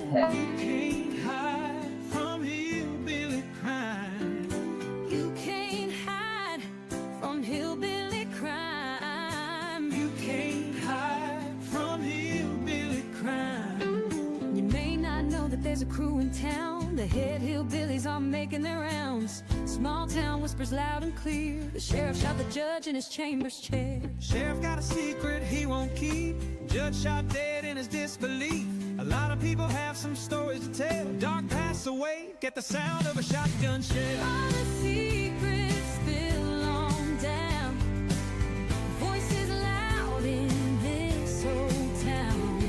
heck. You can't hide from hillbilly crime. You can't hide from hillbilly crime. You can't hide from hillbilly crime. You may not know that there's a crew in town. The head hillbillies are making their rounds. Small town whispers loud and clear. The sheriff shot the judge in his chambers chair. Sheriff got a secret he won't keep. Judge shot dead in his disbelief. A lot of people have some stories to tell. Dark pass away, get the sound of a shotgun shell. All the secrets spill on down. Voices loud in this old town.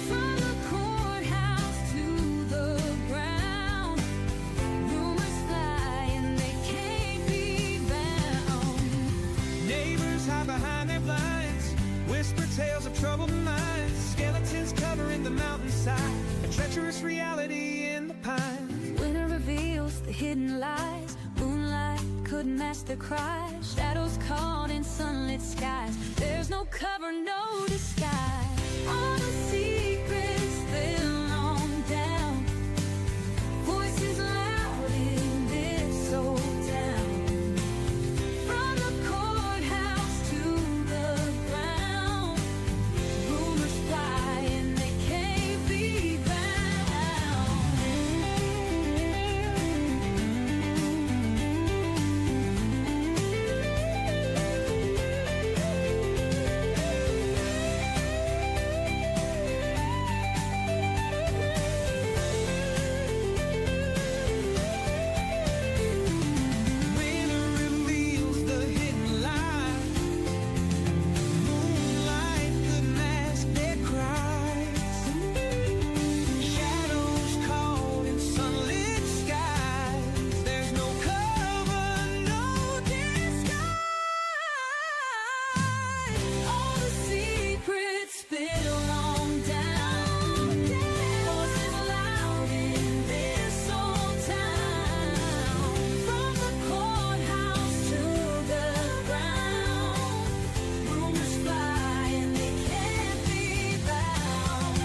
From the courthouse to the ground. Rumors fly and they can't be bound. Neighbors hide behind their blinds. Whisper tales of troubled minds. Skeletons covering the mountainside. A treacherous reality in the pines. Winter reveals the hidden lies. Moonlight couldn't mask their cries. Shadows caught in sunlit skies. There's no cover, no disguise. All the secrets spill on down. Voices loud in this old town. From the courthouse to the ground. Rumors fly and they can't be bound. Winter reveals the hidden lie. Moonlight could mask their cries. Shadows caught in sunlit skies. There's no cover, no disguise. All the secrets spill on down. Voices loud in this old town. From the courthouse to the ground. Rumors fly and they can't be bound.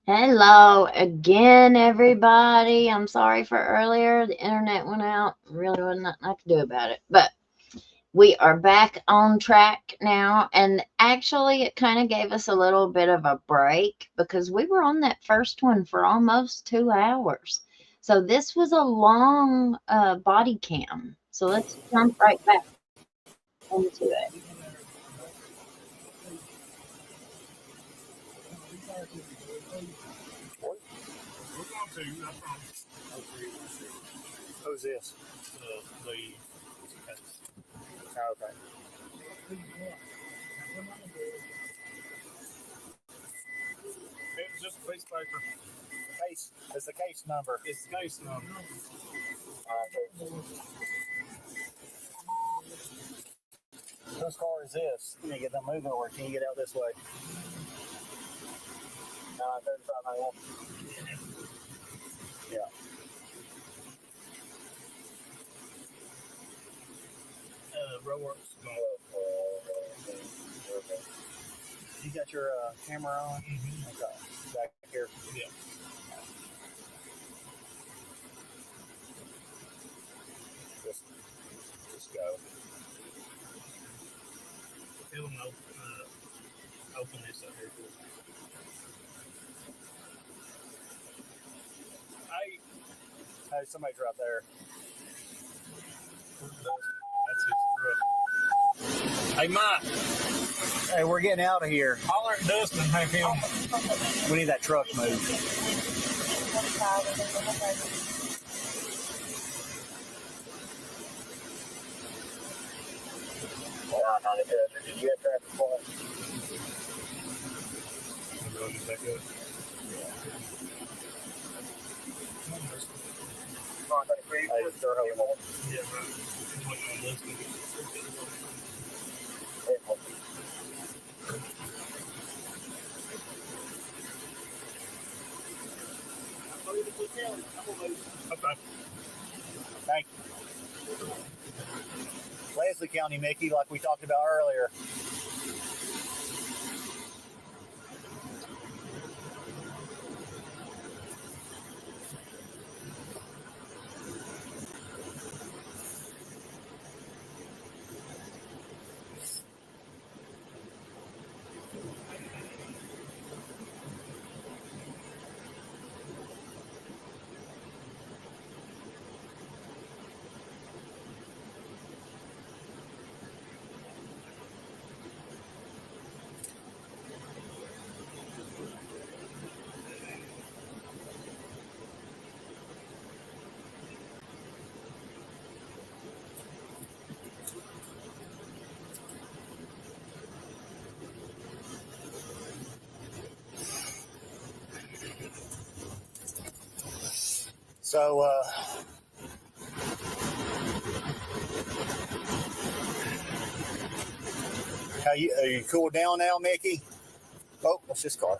Hello again, everybody. I'm sorry for earlier. The internet went out. Really wasn't nothing I could do about it. But we are back on track now. And actually, it kind of gave us a little bit of a break because we were on that first one for almost 2 hours. So this was a long body cam. So let's jump right back into it. Who's this? The okay. It's just a piece of paper. The case. It's the case number. It's the case number. Whose car is this? Can you get them moving or can you get out this way? 3591. Yeah. Roadworks. Okay. You got your camera on? Mm-hmm. Okay. Back here. Yeah. Just go. Film open this up here. Hey, somebody's right there. That's his truck. Hey, Mike. Hey, we're getting out of here. Holler at Dustin and have him. We need that truck moved. Did you get traffic point? Is that good? Okay. Thank you. Leslie County, Mickey, like we talked about earlier. So, are you cool down now, Mickey? Oh, what's this car?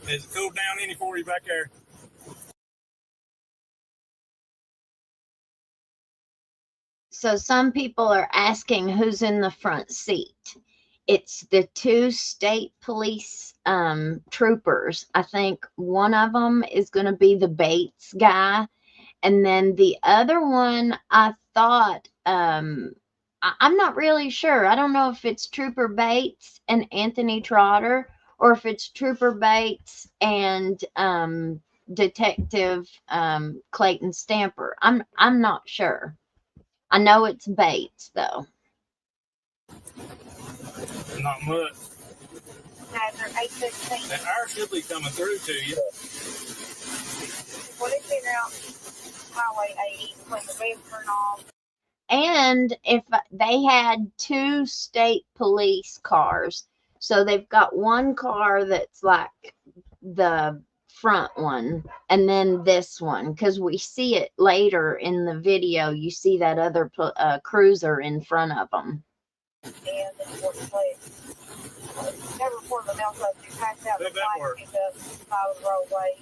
Is it cooled down any for you back there? So some people are asking who's in the front seat. It's the two state police troopers. I think one of them is going to be the Bates guy. And then the other one, I thought, I'm not really sure. I don't know if it's Trooper Bates and Anthony Trotter, or if it's Trooper Bates and Detective Clayton Stamper. I'm not sure. I know it's Bates though. Not much. They're 8:15. And ours should be coming through to you. Well, they figure out Highway 80 between the Western off. And if they had two state police cars, so they've got one car that's like the front one, and then this one, because we see it later in the video. You see that other cruiser in front of them. And then Fort Flex. Never reported them else up. You passed out the light picked up by the roadway.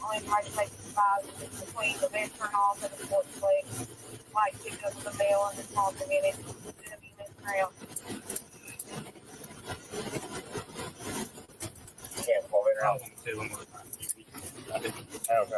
Only tried to take the 5 between the Western off and the Fort Flex. Light picked up the bell and the small minute. Around. Yeah, pull it around. Okay.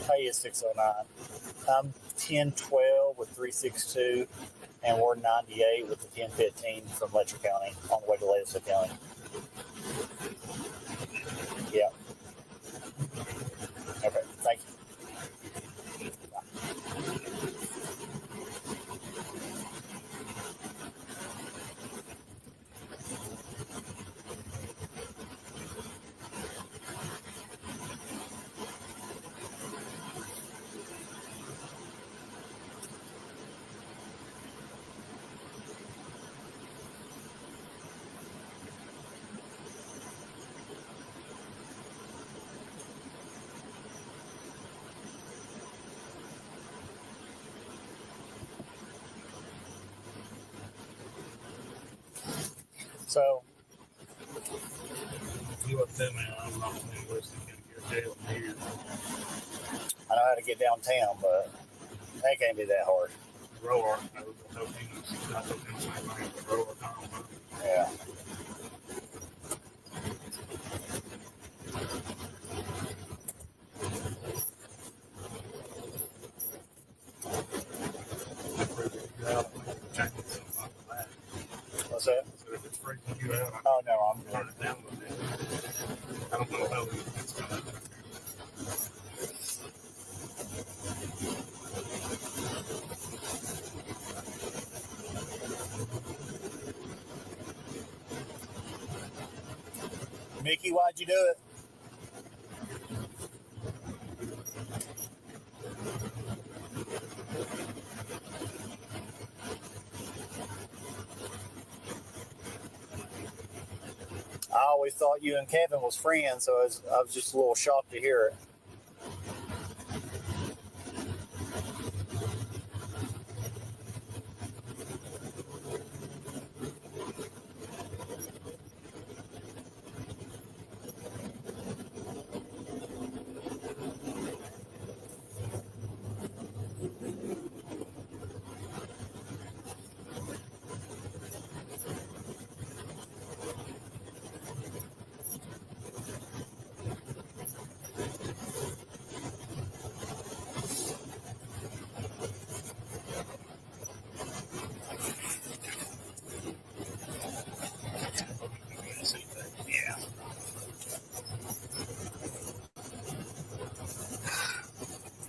Pay is 609. I'm 1012 with 362, and we're 98 with the 1015 from Letcher County on the way to Legislature County. Yeah. Okay, thank you. So, you up there, man? I'm not going to jail here. I know how to get downtown, but that can't be that hard. Roller. Yeah. What's that? Oh no, I'm doing it. Mickey, why'd you do it? I always thought you and Kevin was friends, so I was just a little shocked to hear it.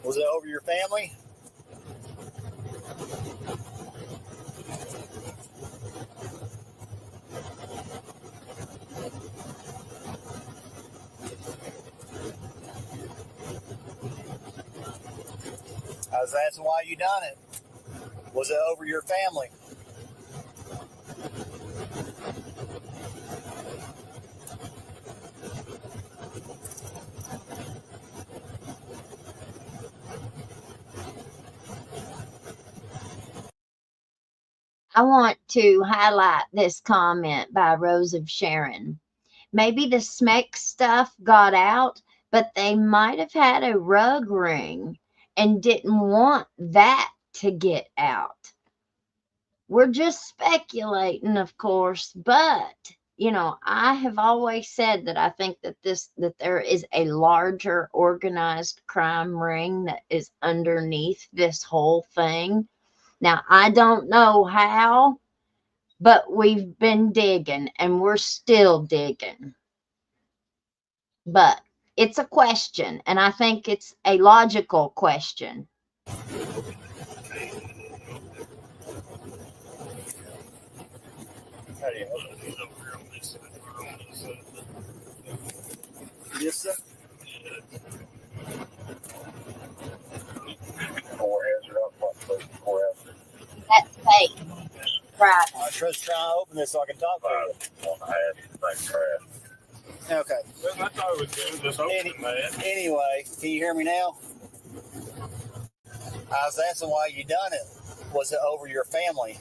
Was it over your family? I was asking why you done it. Was it over your family? I want to highlight this comment by Rose of Sharon. Maybe the SMEC stuff got out, but they might have had a rug ring and didn't want that to get out. We're just speculating, of course, but I have always said that I think that there is a larger organized crime ring that is underneath this whole thing. Now, I don't know how, but we've been digging and we're still digging. But it's a question, and I think it's a logical question. Yes, sir. That's fake. Right. I was just trying to open this so I can talk to you. Okay. Well, I thought it was good. Just open, man. Anyway, can you hear me now? I was asking why you done it. Was it over your family?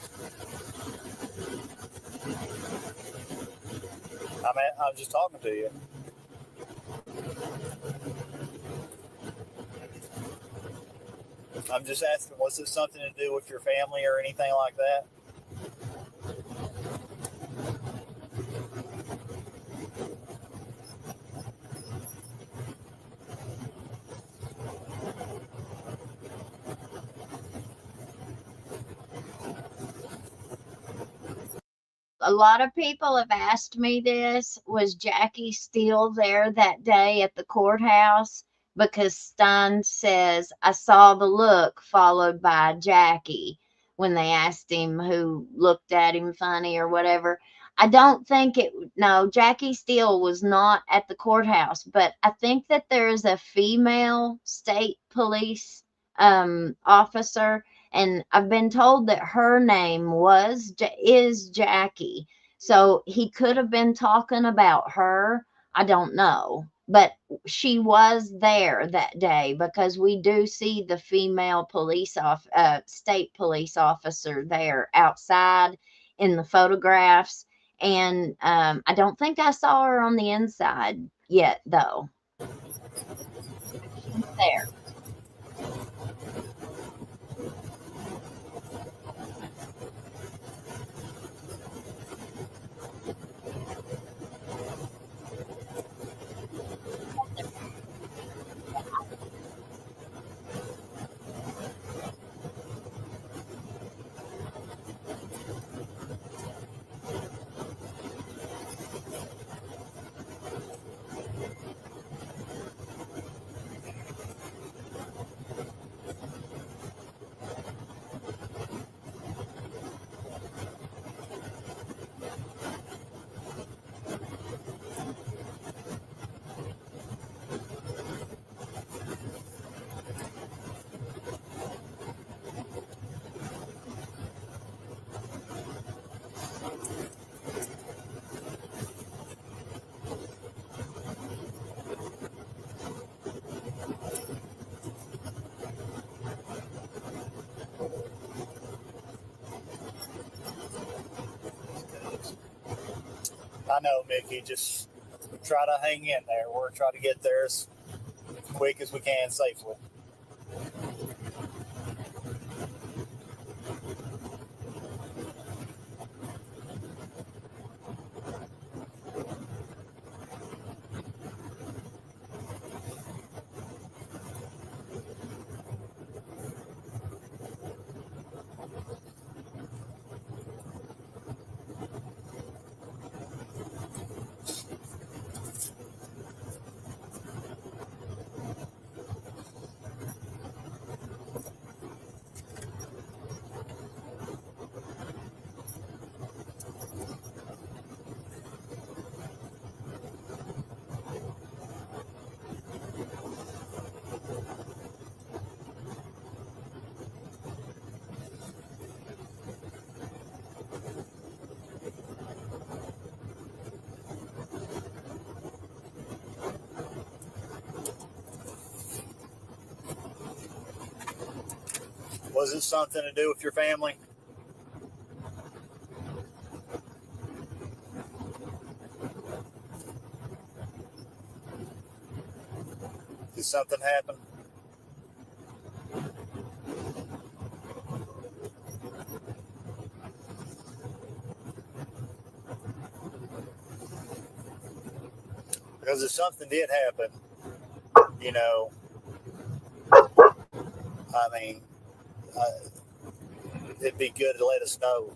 I'm just talking to you. I'm just asking, was it something to do with your family or anything like that? A lot of people have asked me this. Was Jackie still there that day at the courthouse? Because Stines says, I saw the look followed by Jackie when they asked him who looked at him funny or whatever. I don't think no, Jackie Steele was not at the courthouse, but I think that there is a female state police officer, and I've been told that her name is Jackie. So he could have been talking about her. I don't know. But she was there that day because we do see the female state police officer there outside in the photographs. And I don't think I saw her on the inside yet, though. She's there. I know, Mickey. Just try to hang in there. We're trying to get there as quick as we can safely. Was it something to do with your family? Did something happen? Because if something did happen, you know, I mean, it'd be good to let us know.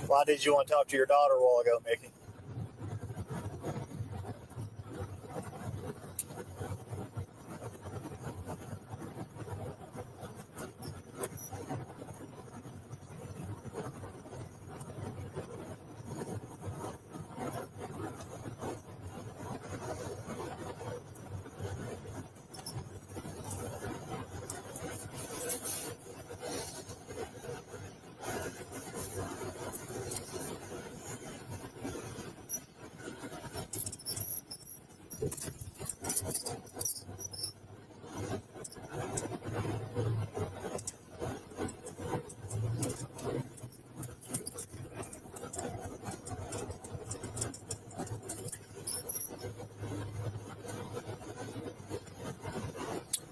Why did you want to talk to your daughter a while ago, Mickey?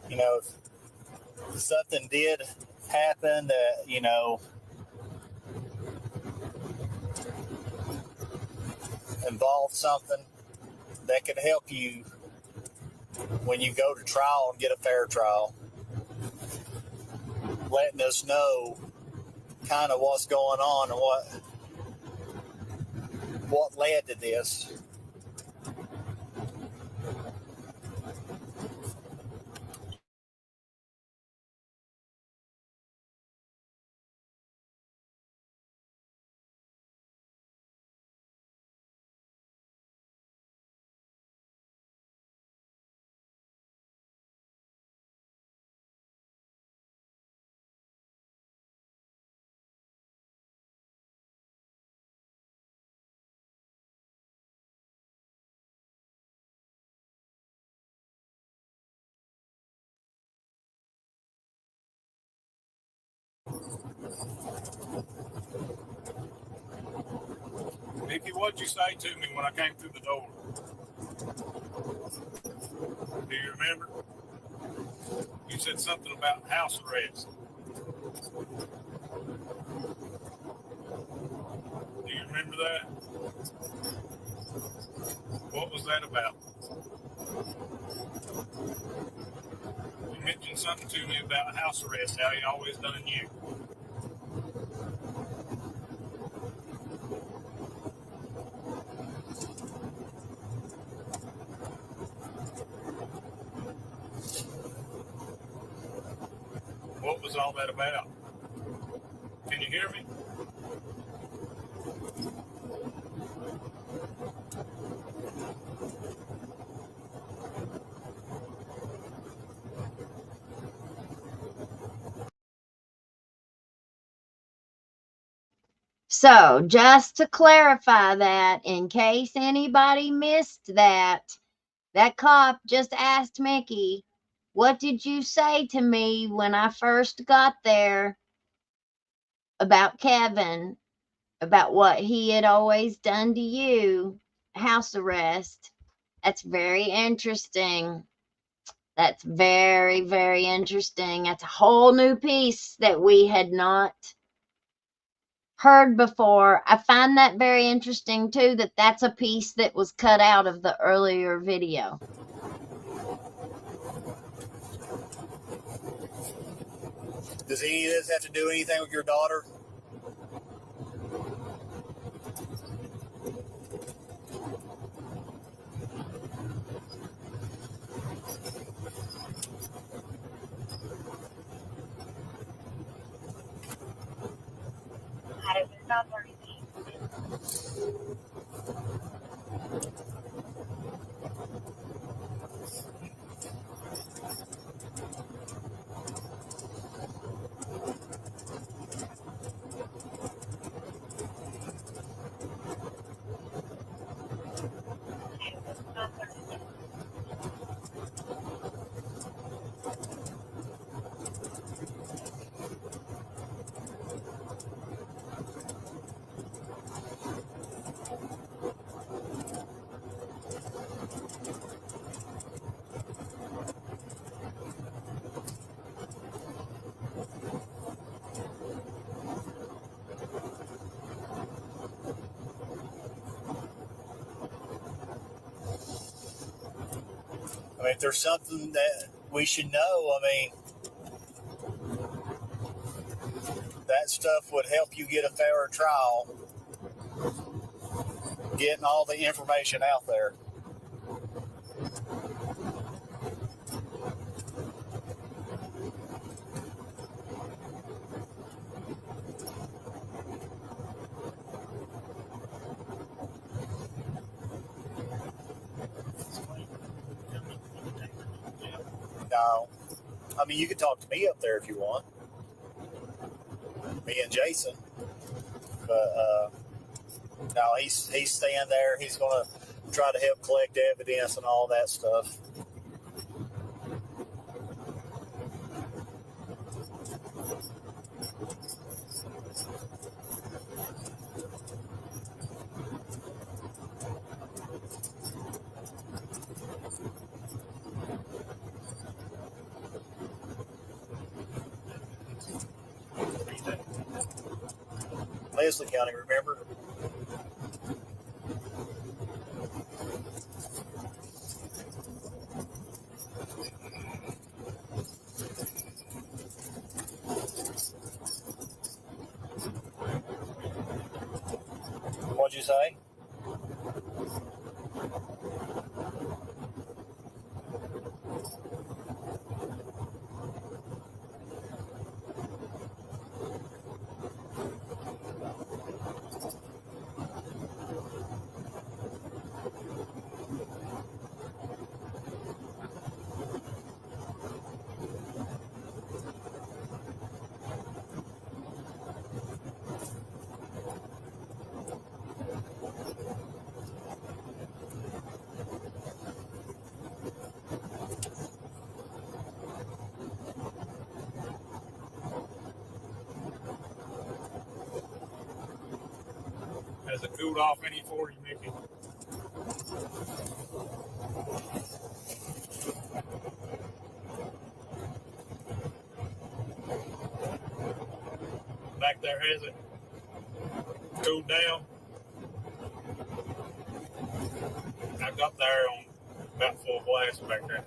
You know, if something did happen that, you know, involved something that could help you when you go to trial and get a fair trial, letting us know kind of what's going on and what led to this. Mickey, what'd you say to me when I came through the door? Do you remember? You said something about house arrest. Do you remember that? What was that about? You mentioned something to me about house arrest, how he always done you. all that about? Can you hear me? So, just to clarify that, in case anybody missed that, that cop just asked Mickey, what did you say to me when I first got there about Kevin, about what he had always done to you, house arrest? That's very interesting. That's very, very interesting. That's a whole new piece that we had not heard before. I find that very interesting too, that that's a piece that was cut out of the earlier video. Does any of this have to do anything with your daughter? How does it sound very I mean, if there's something that we should know, I mean, that stuff would help you get a fairer trial, getting all the information out there. No. I mean, you can talk to me up there if you want. Me and Jason. But, no, he's staying there. He's going to try to help collect evidence and all that stuff. Leslie County, remember? What'd you say? Has it cooled off any for you, Mickey? Back there, has it cooled down? I got there on about full blast back there.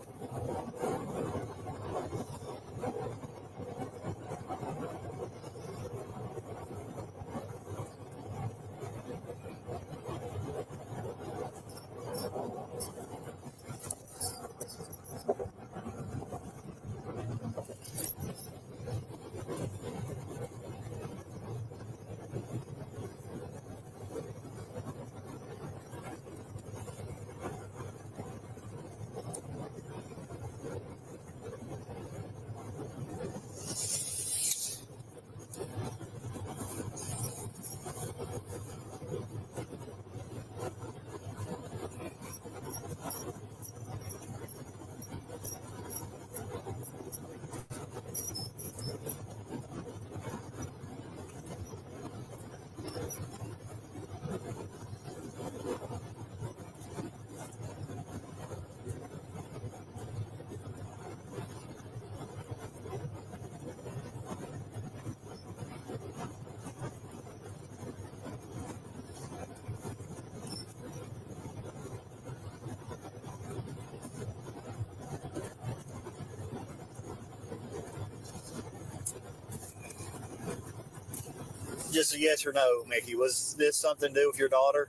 Just a yes or no, Mickey. Was this something to do with your daughter?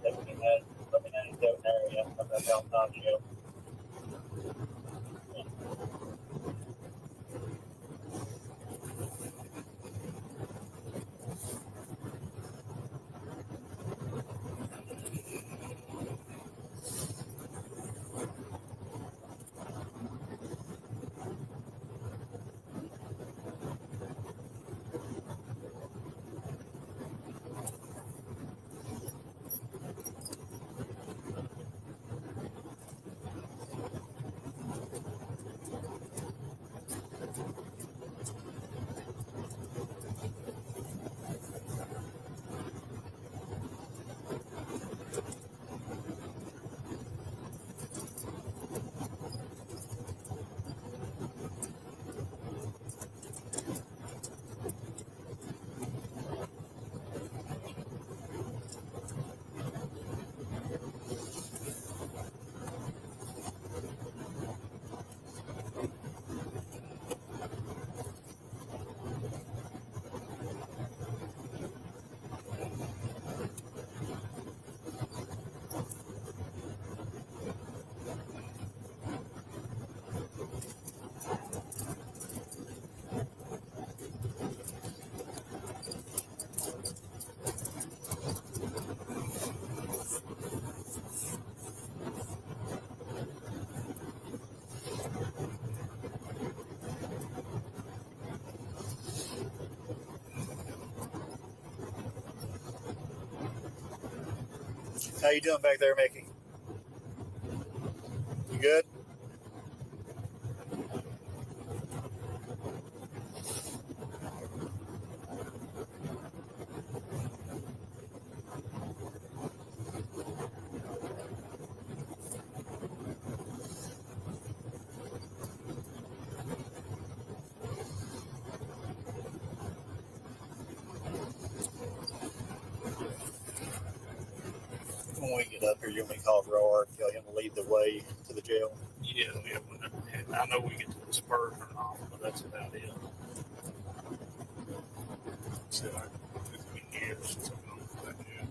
Let me know if you area of the Appalachia. How you doing back there, Mickey? You good? when we get up here, you'll be called Roar, tell him to lead the way to the jail. Yeah. I know we get to the spur turn off, but that's about it. So it's been years since I've gone to that jail.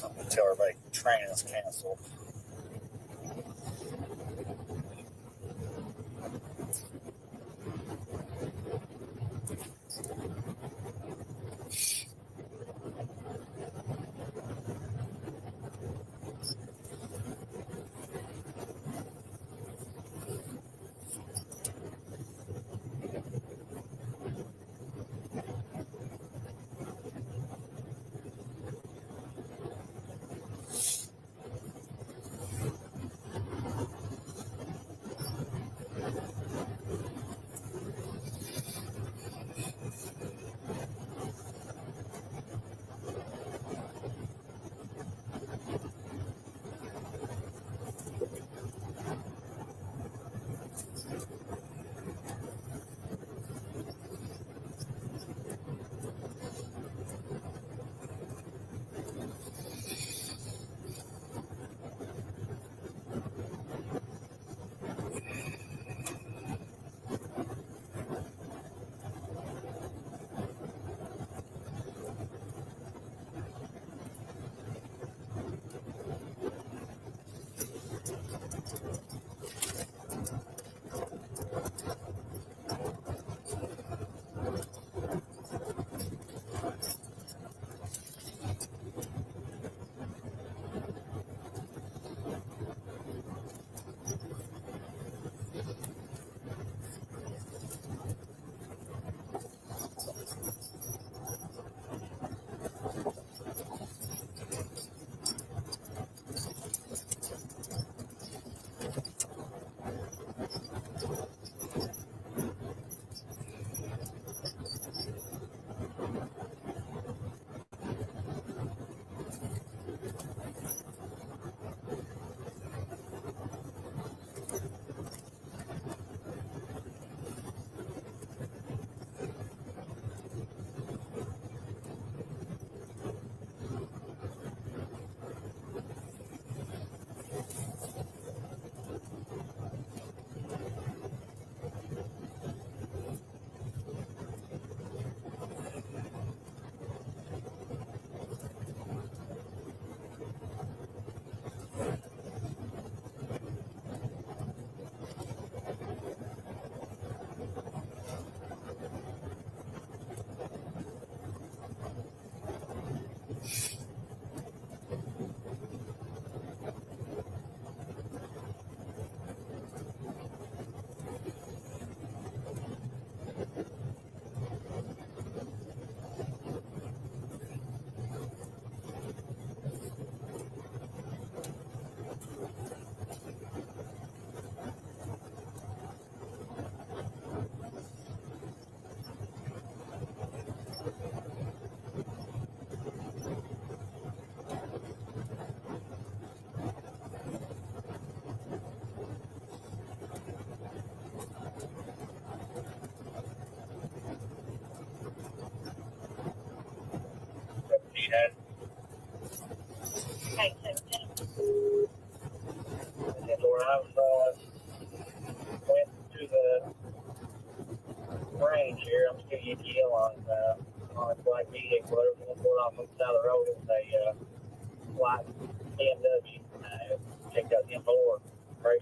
I'm going to tell everybody training is canceled. had? Okay, 17. And Lord, I went to the range here. I'm still ETL on a black vehicle. There was one going off on the side of the road. It was a white BMW. Checked out the M4. Right.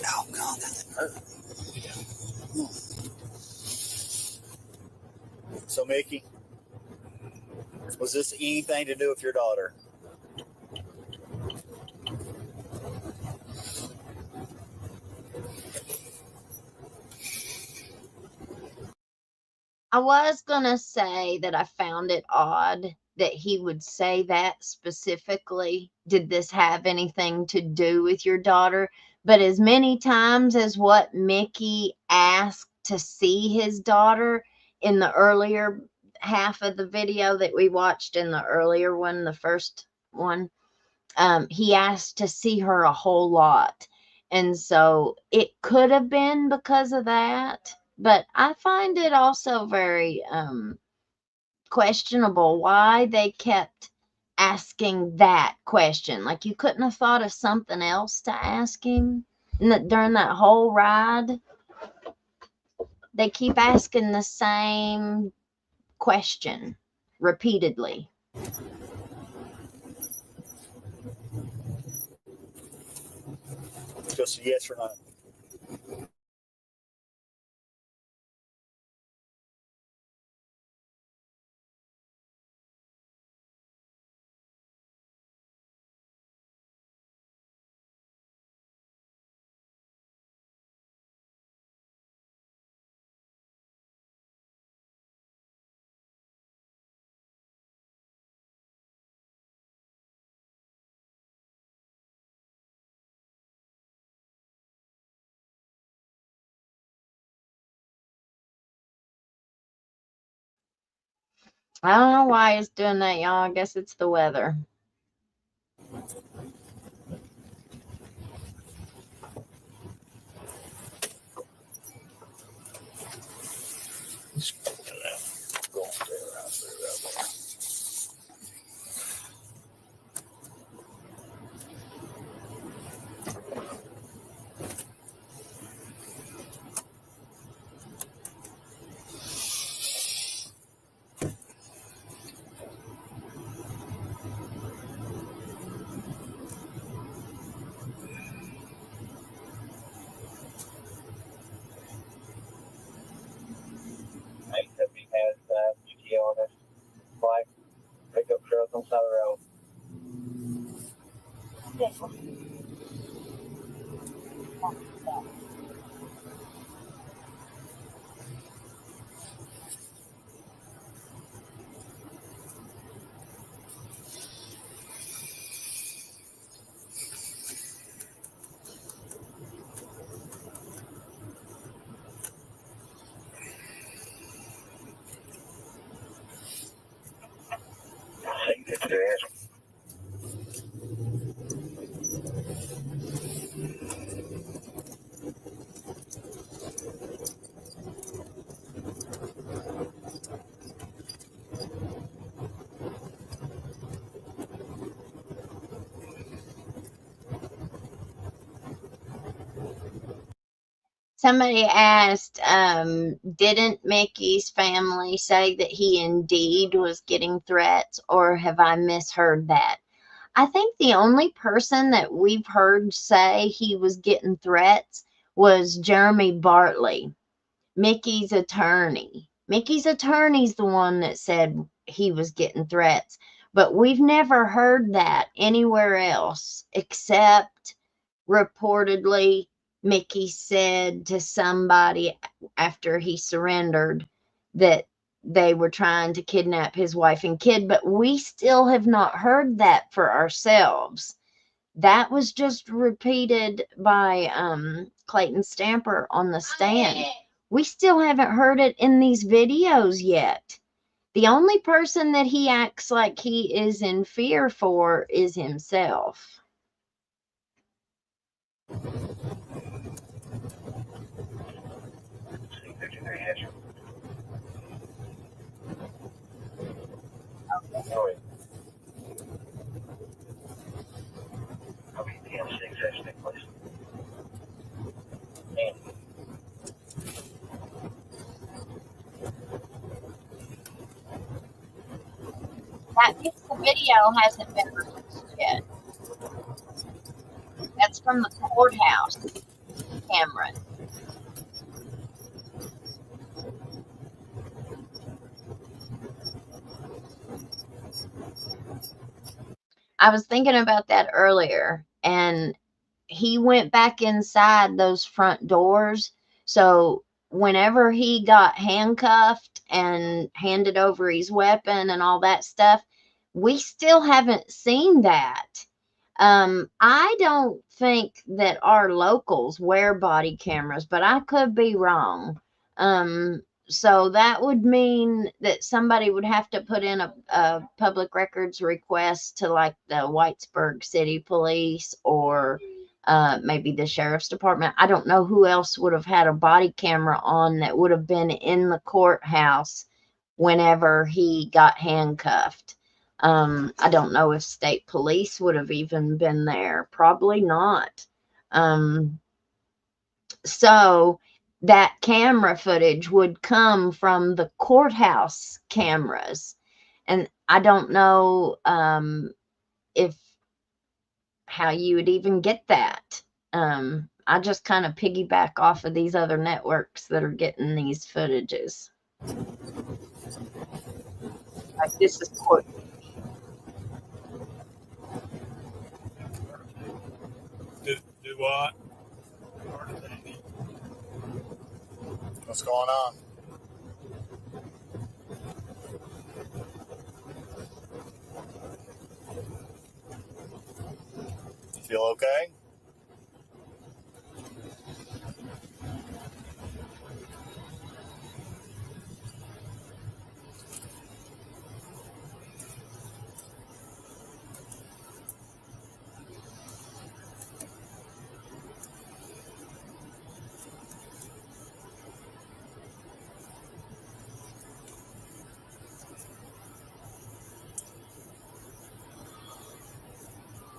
Oh, God, that hurt. So, Mickey, was this anything to do with your daughter? I was going to say that I found it odd that he would say that specifically. Did this have anything to do with your daughter? But as many times as what Mickey asked to see his daughter in the earlier half of the video that we watched in the earlier one, the first one, he asked to see her a whole lot. And so it could have been because of that. But I find it also very questionable why they kept asking that question. Like, you couldn't have thought of something else to ask him during that whole ride. They keep asking the same question repeatedly. Just a yes or no. I don't know why it's doing that, y'all. I guess it's the weather. Going through right there. He has UT on his bike, pickup truck on the side of the road. Somebody asked, didn't Mickey's family say that he indeed was getting threats, or have I misheard that? I think the only person that we've heard say he was getting threats was Jeremy Bartley, Mickey's attorney. Mickey's attorney's the one that said he was getting threats, but we've never heard that anywhere else except reportedly Mickey said to somebody after he surrendered that they were trying to kidnap his wife and kid, but we still have not heard that for ourselves. That was just repeated by Clayton Stamper on the stand. We still haven't heard it in these videos yet. The only person that he acts like he is in fear for is himself. That means the video hasn't been released yet. That's from the courthouse camera. I was thinking about that earlier, and he went back inside those front doors. So whenever he got handcuffed and handed over his weapon and all that stuff, we still haven't seen that. I don't think that our locals wear body cameras, but I could be wrong. So that would mean that somebody would have to put in a public records request to like the Whitesburg City Police or maybe the Sheriff's Department. I don't know who else would have had a body camera on that would have been in the courthouse whenever he got handcuffed. I don't know if state police would have even been there. Probably not. So that camera footage would come from the courthouse cameras. And I don't know if how you would even get that. I just kind of piggyback off of these other networks that are getting these footages. Like this is court. Do what? What's going on? You feel okay?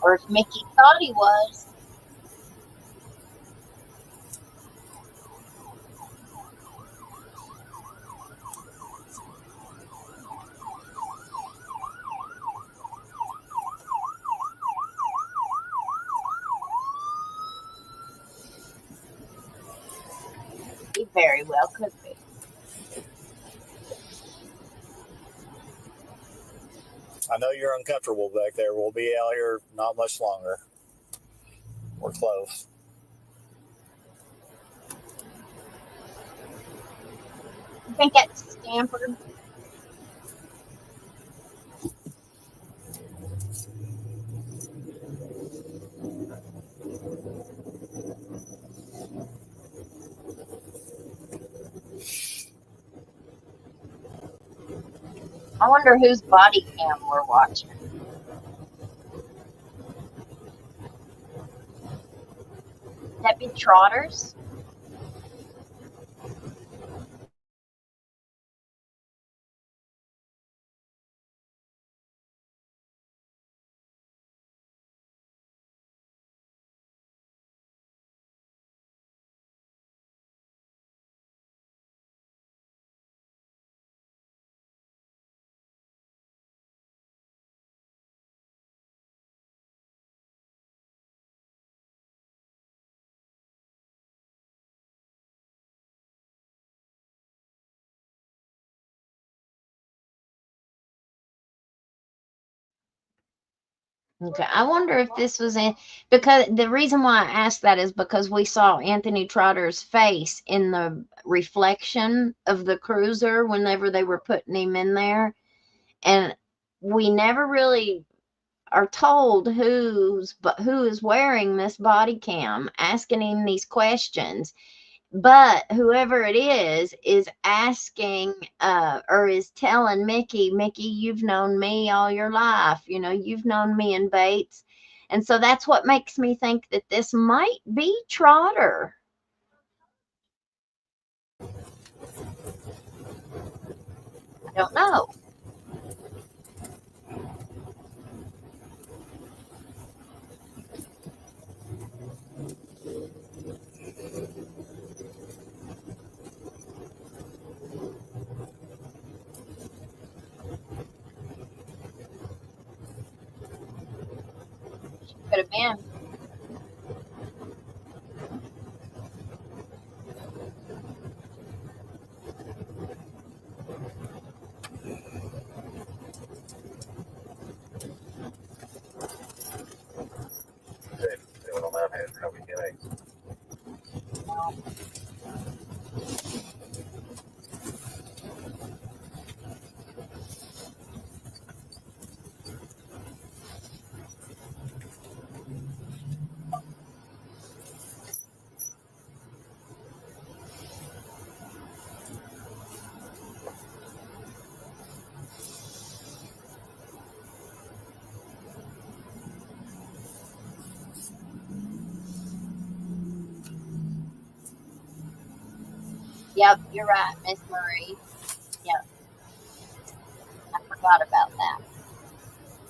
or if Mickey thought he was. He very well could be. I know you're uncomfortable back there. We'll be out here not much longer. We're close. I think that's Stanford. I wonder whose body cam we're watching. That be Trotter's? Okay, I wonder if this was in, because the reason why I asked that is because we saw Anthony Trotter's face in the reflection of the cruiser whenever they were putting him in there, and we never really are told who is wearing this body cam, asking him these questions. But whoever it is asking or is telling Mickey, you've known me all your life. You know, you've known me and Bates. And so that's what makes me think that this might be Trotter. I don't know. Could have been. Yep, you're right, Miss Marie. Yep, I forgot about that.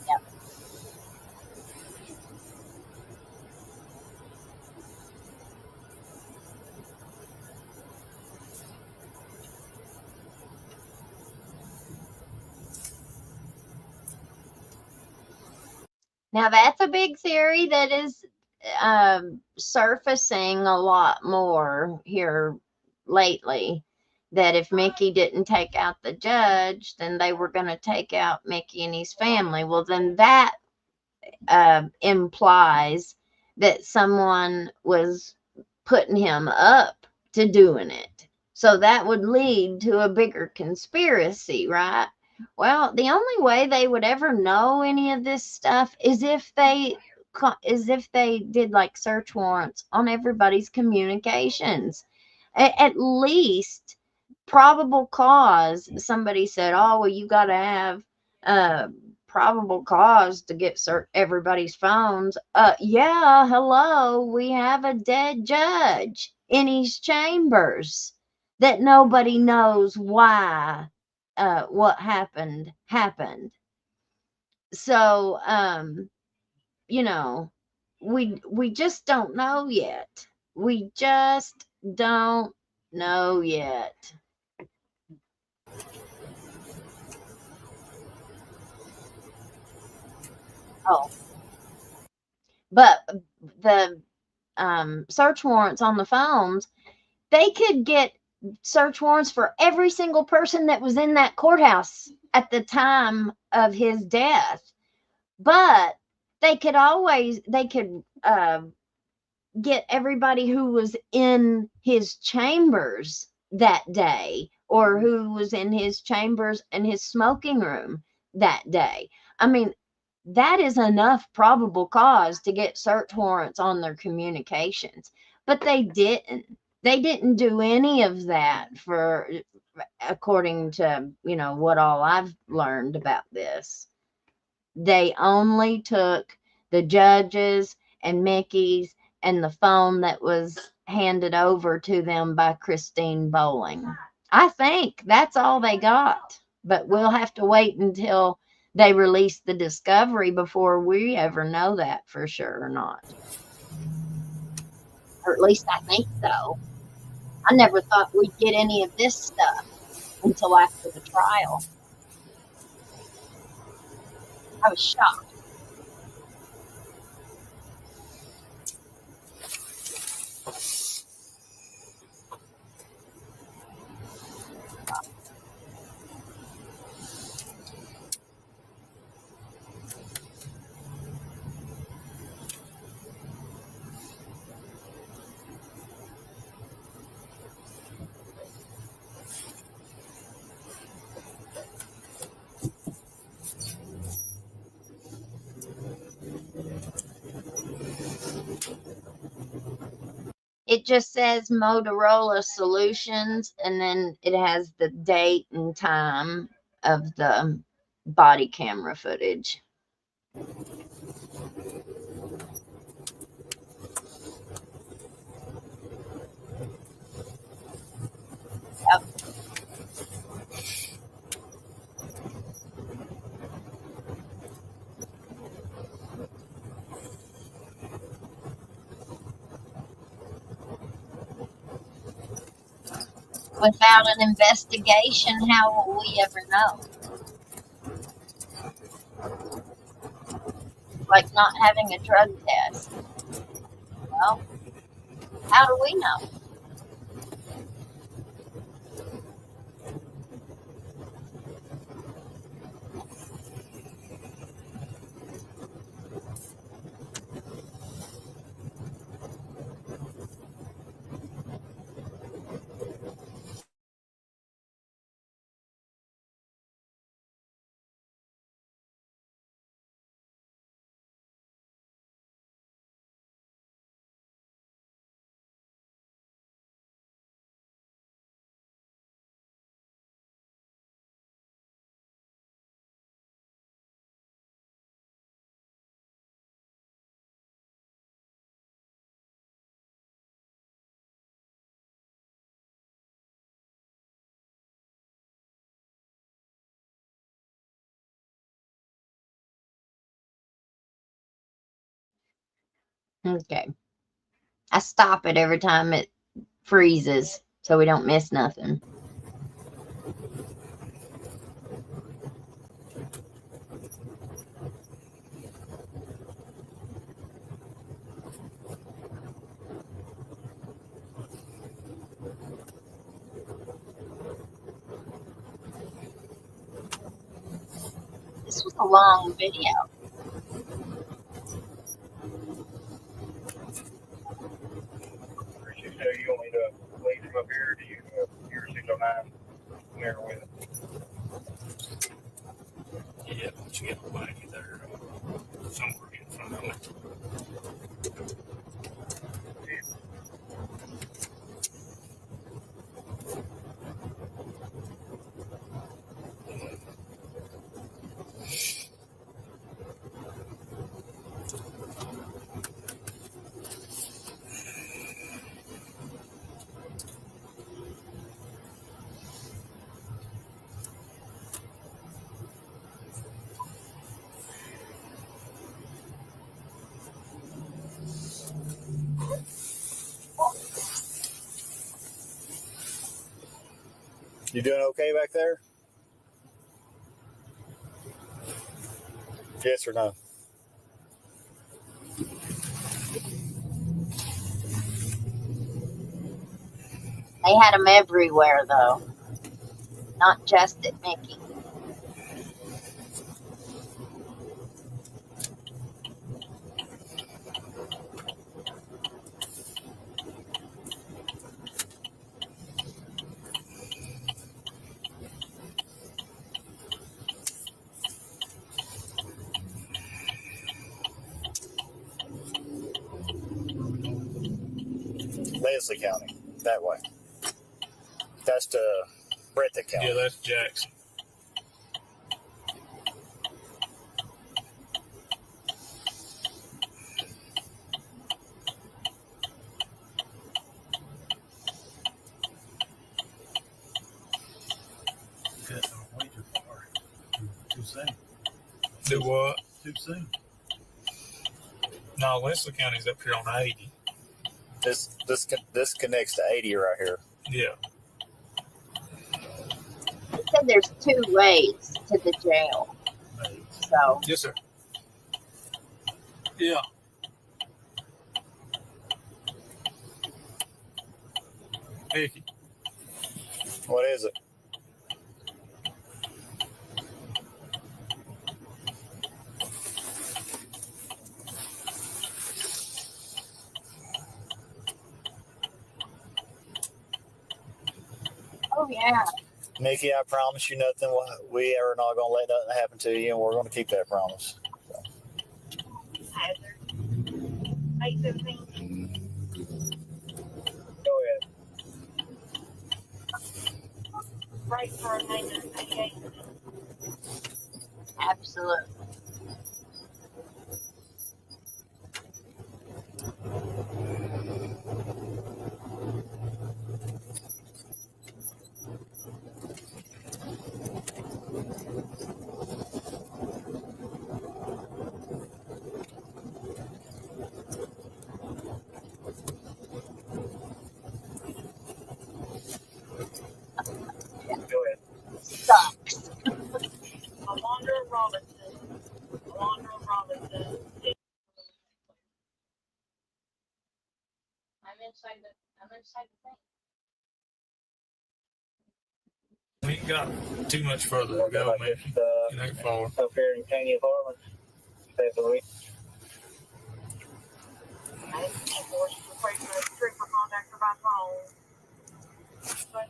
Yep. Now that's a big theory that is surfacing a lot more here lately. That if Mickey didn't take out the judge, then they were going to take out Mickey and his family. Well, then that implies that someone was putting him up to doing it. So that would lead to a bigger conspiracy, right? Well, the only way they would ever know any of this stuff is if they did like search warrants on everybody's communications. At least probable cause. Somebody said, "Oh, well, you got to have probable cause to get everybody's phones." Yeah, hello, we have a dead judge in his chambers that nobody knows why what happened. So you know, we just don't know yet. We just don't know yet. Oh, but the search warrants on the phones, they could get search warrants for every single person that was in that courthouse at the time of his death. But they could get everybody who was in his chambers that day, or who was in his chambers in his smoking room that day. I mean, that is enough probable cause to get search warrants on their communications. But they didn't. They didn't do any of that, for according to, what all I've learned about this. They only took the judges and Mickey's and the phone that was handed over to them by Christine Bowling. I think that's all they got. But we'll have to wait until they release the discovery before we ever know that for sure or not. Or at least I think so. I never thought we'd get any of this stuff until after the trial. I was shocked. It just says Motorola Solutions, and then it has the date and time of the body camera footage. Yep. Without an investigation, how will we ever know? Like not having a drug test. Well, how do we know? Okay. I stop it every time it freezes so we don't miss nothing. This was a long video. You want me to leave him up here? Do you, you're 609? There with it. Yeah, once you get the body there, somewhere in front of it. You doing okay back there? Yes or no? They had them everywhere, though, not just at Mickey. Leslie County, that way. That's the Breathitt County. Yeah, that's Jackson. Way too far. Too soon. Do what? Too soon. No, Leslie County's up here on 80. This connects to 80 right here. Yeah. They said there's 2 ways to the jail. So, Yes, sir. Yeah. Vicky. What is it? oh yeah, Mickey, I promise you nothing. We are not going to let nothing happen to you, and we're going to keep that promise. Hazard. 8:15. Go ahead. Right for a maintenance 88. absolutely. Go ahead. Sucks. Alondra Robinson. I'm inside the thing. We ain't got too much further to go, man. It ain't far. Up here in Canyon Apartments. Stay for the week. I enforce the trooper contact her by phone. But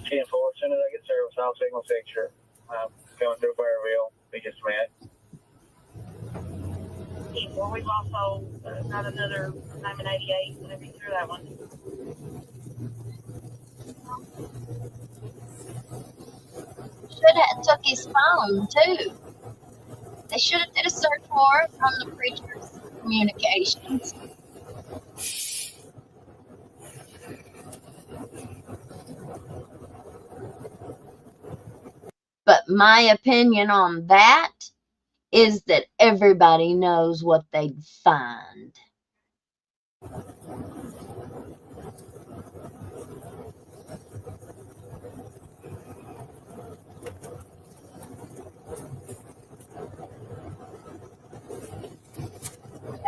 10-4, as soon as I get service, I'll signal picture. Going through Fairville. We just met. well, we've also got another Diamond 88 whenever you through that one. Should have took his phone too. They should have did a search warrant on the preacher's communications. But my opinion on that is that everybody knows what they'd find.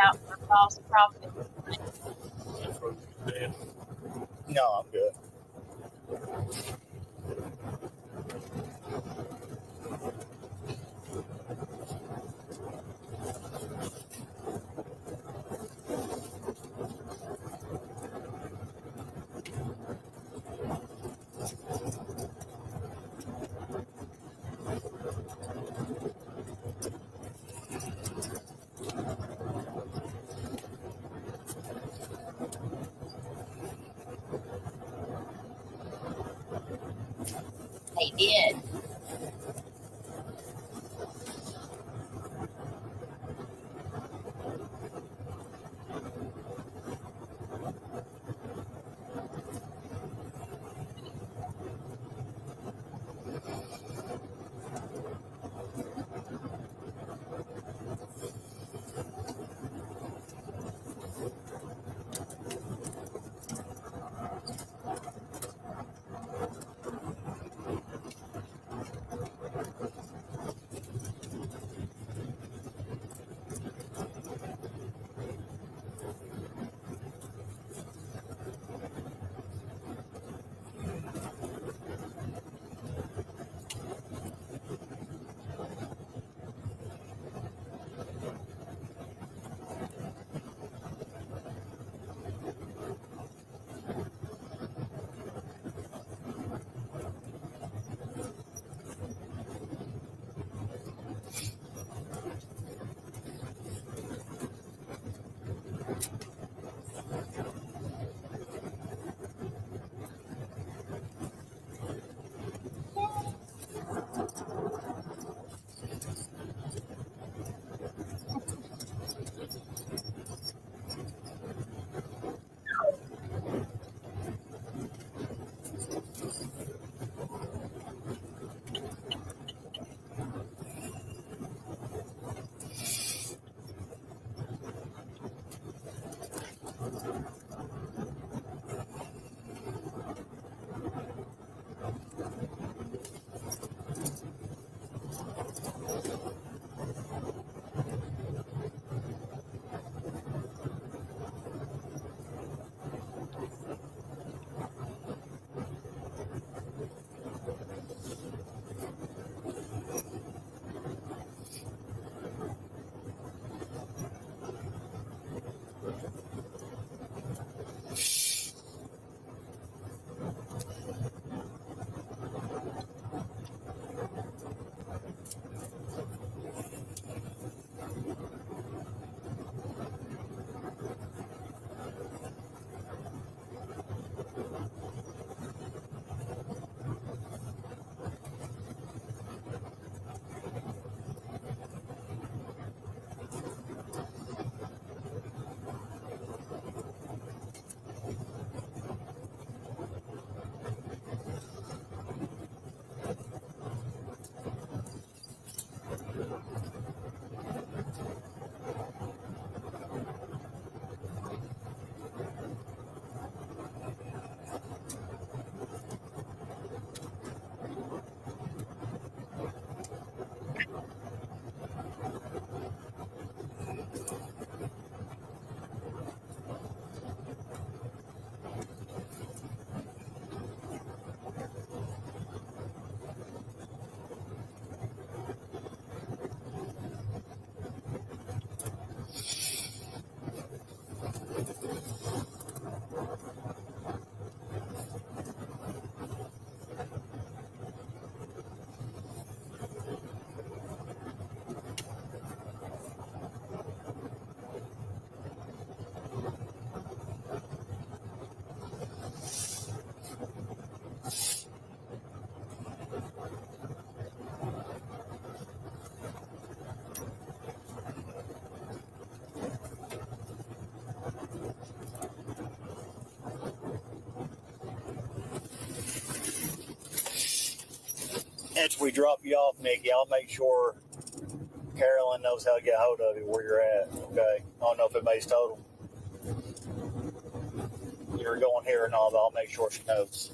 Out for false profit. No, I'm good. They did. After we drop you off, Nikki, I'll make sure Carolyn knows how to get a hold of you where you're at. Okay. I don't know if anybody's told them you're going here or not, but I'll make sure she knows.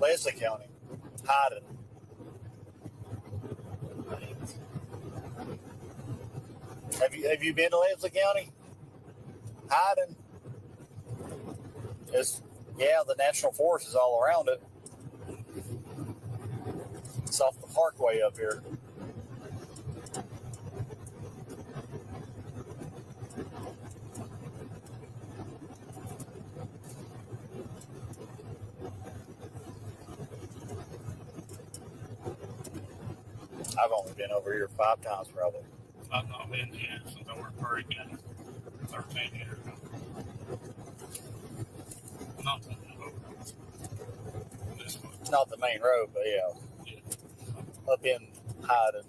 Leslie County, Hyden. Have you been to Leslie County? Hyden. The National Forest is all around it. It's off the parkway up here. I've only been over here 5 times probably. I've not been here since I worked for Hurricane 13 years ago. Not the this one. Not the main road, but yeah. Up in Hyden.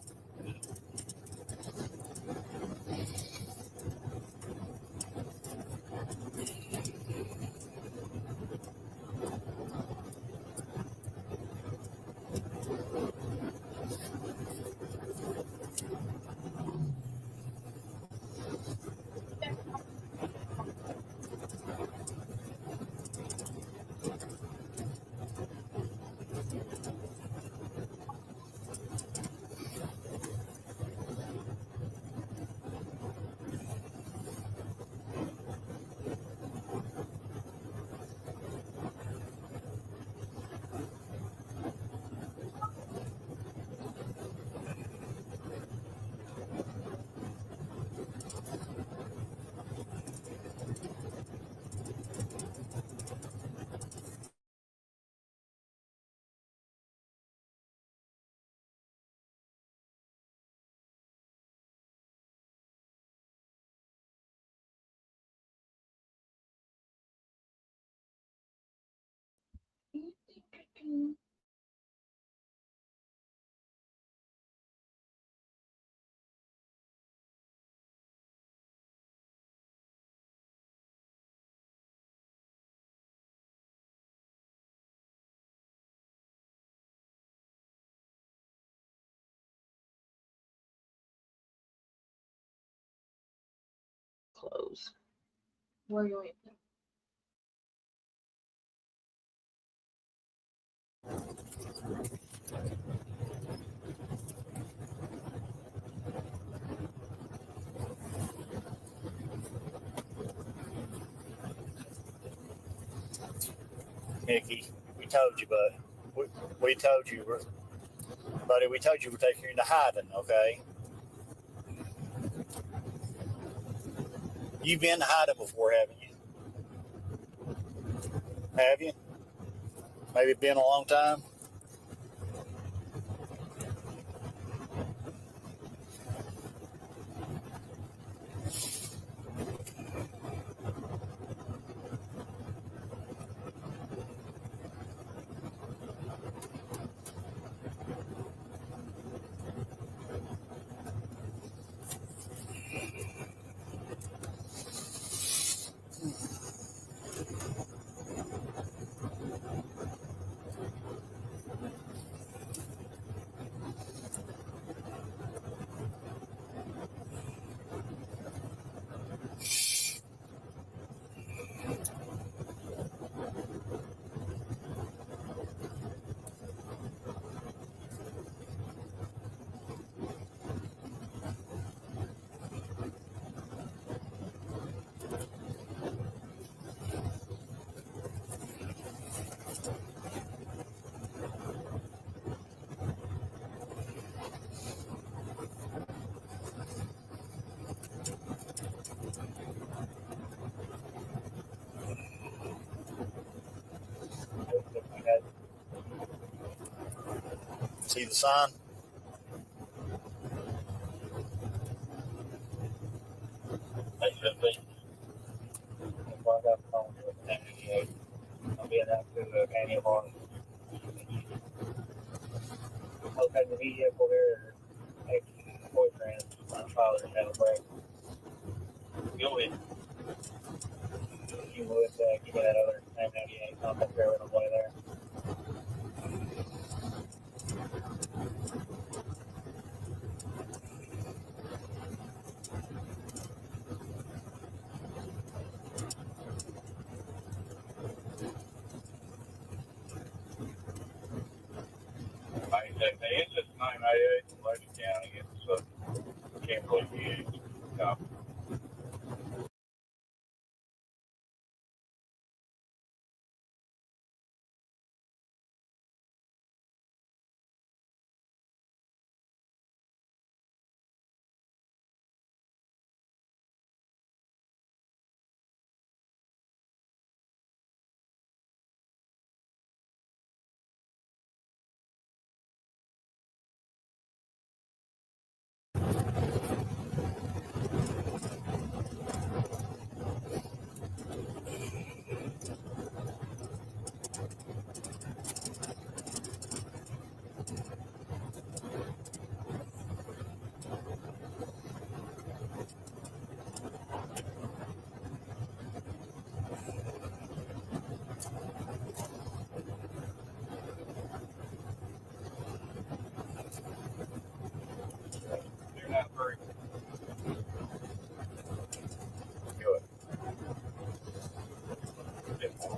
Close. Where you at? Mickey, we told you, bud. We told you, buddy. We told you we're taking you into hiding. Okay. You've been to hiding before, haven't you? Have you? Maybe it's been a long time. See the sign? They should be. I'll be out to the canyon bar. I'll take the vehicle there. Ex-boyfriend, my father had a break. Go in. You would give me that other 98 contact there on the way there. It's just 988 in Logan County. It's can't believe he is. They're not very good.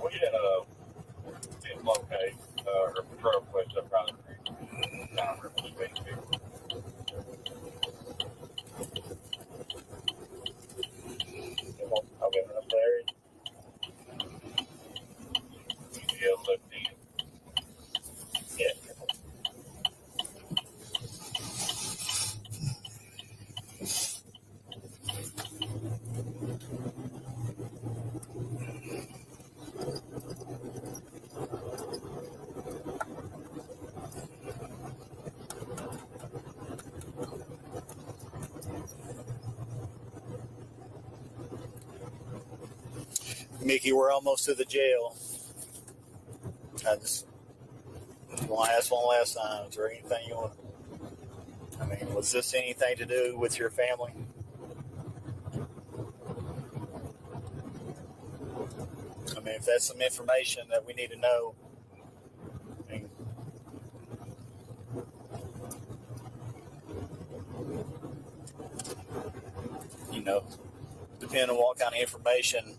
We had a locate her patrol place up around the creek. Down River State here. I'll get up there. Yeah, look in. Yeah. Mickey, we're almost to the jail. You want to ask one last time? Is there anything you want? I mean, was this anything to do with your family? I mean, if that's some information that we need to know, I mean, you know, depending on what kind of information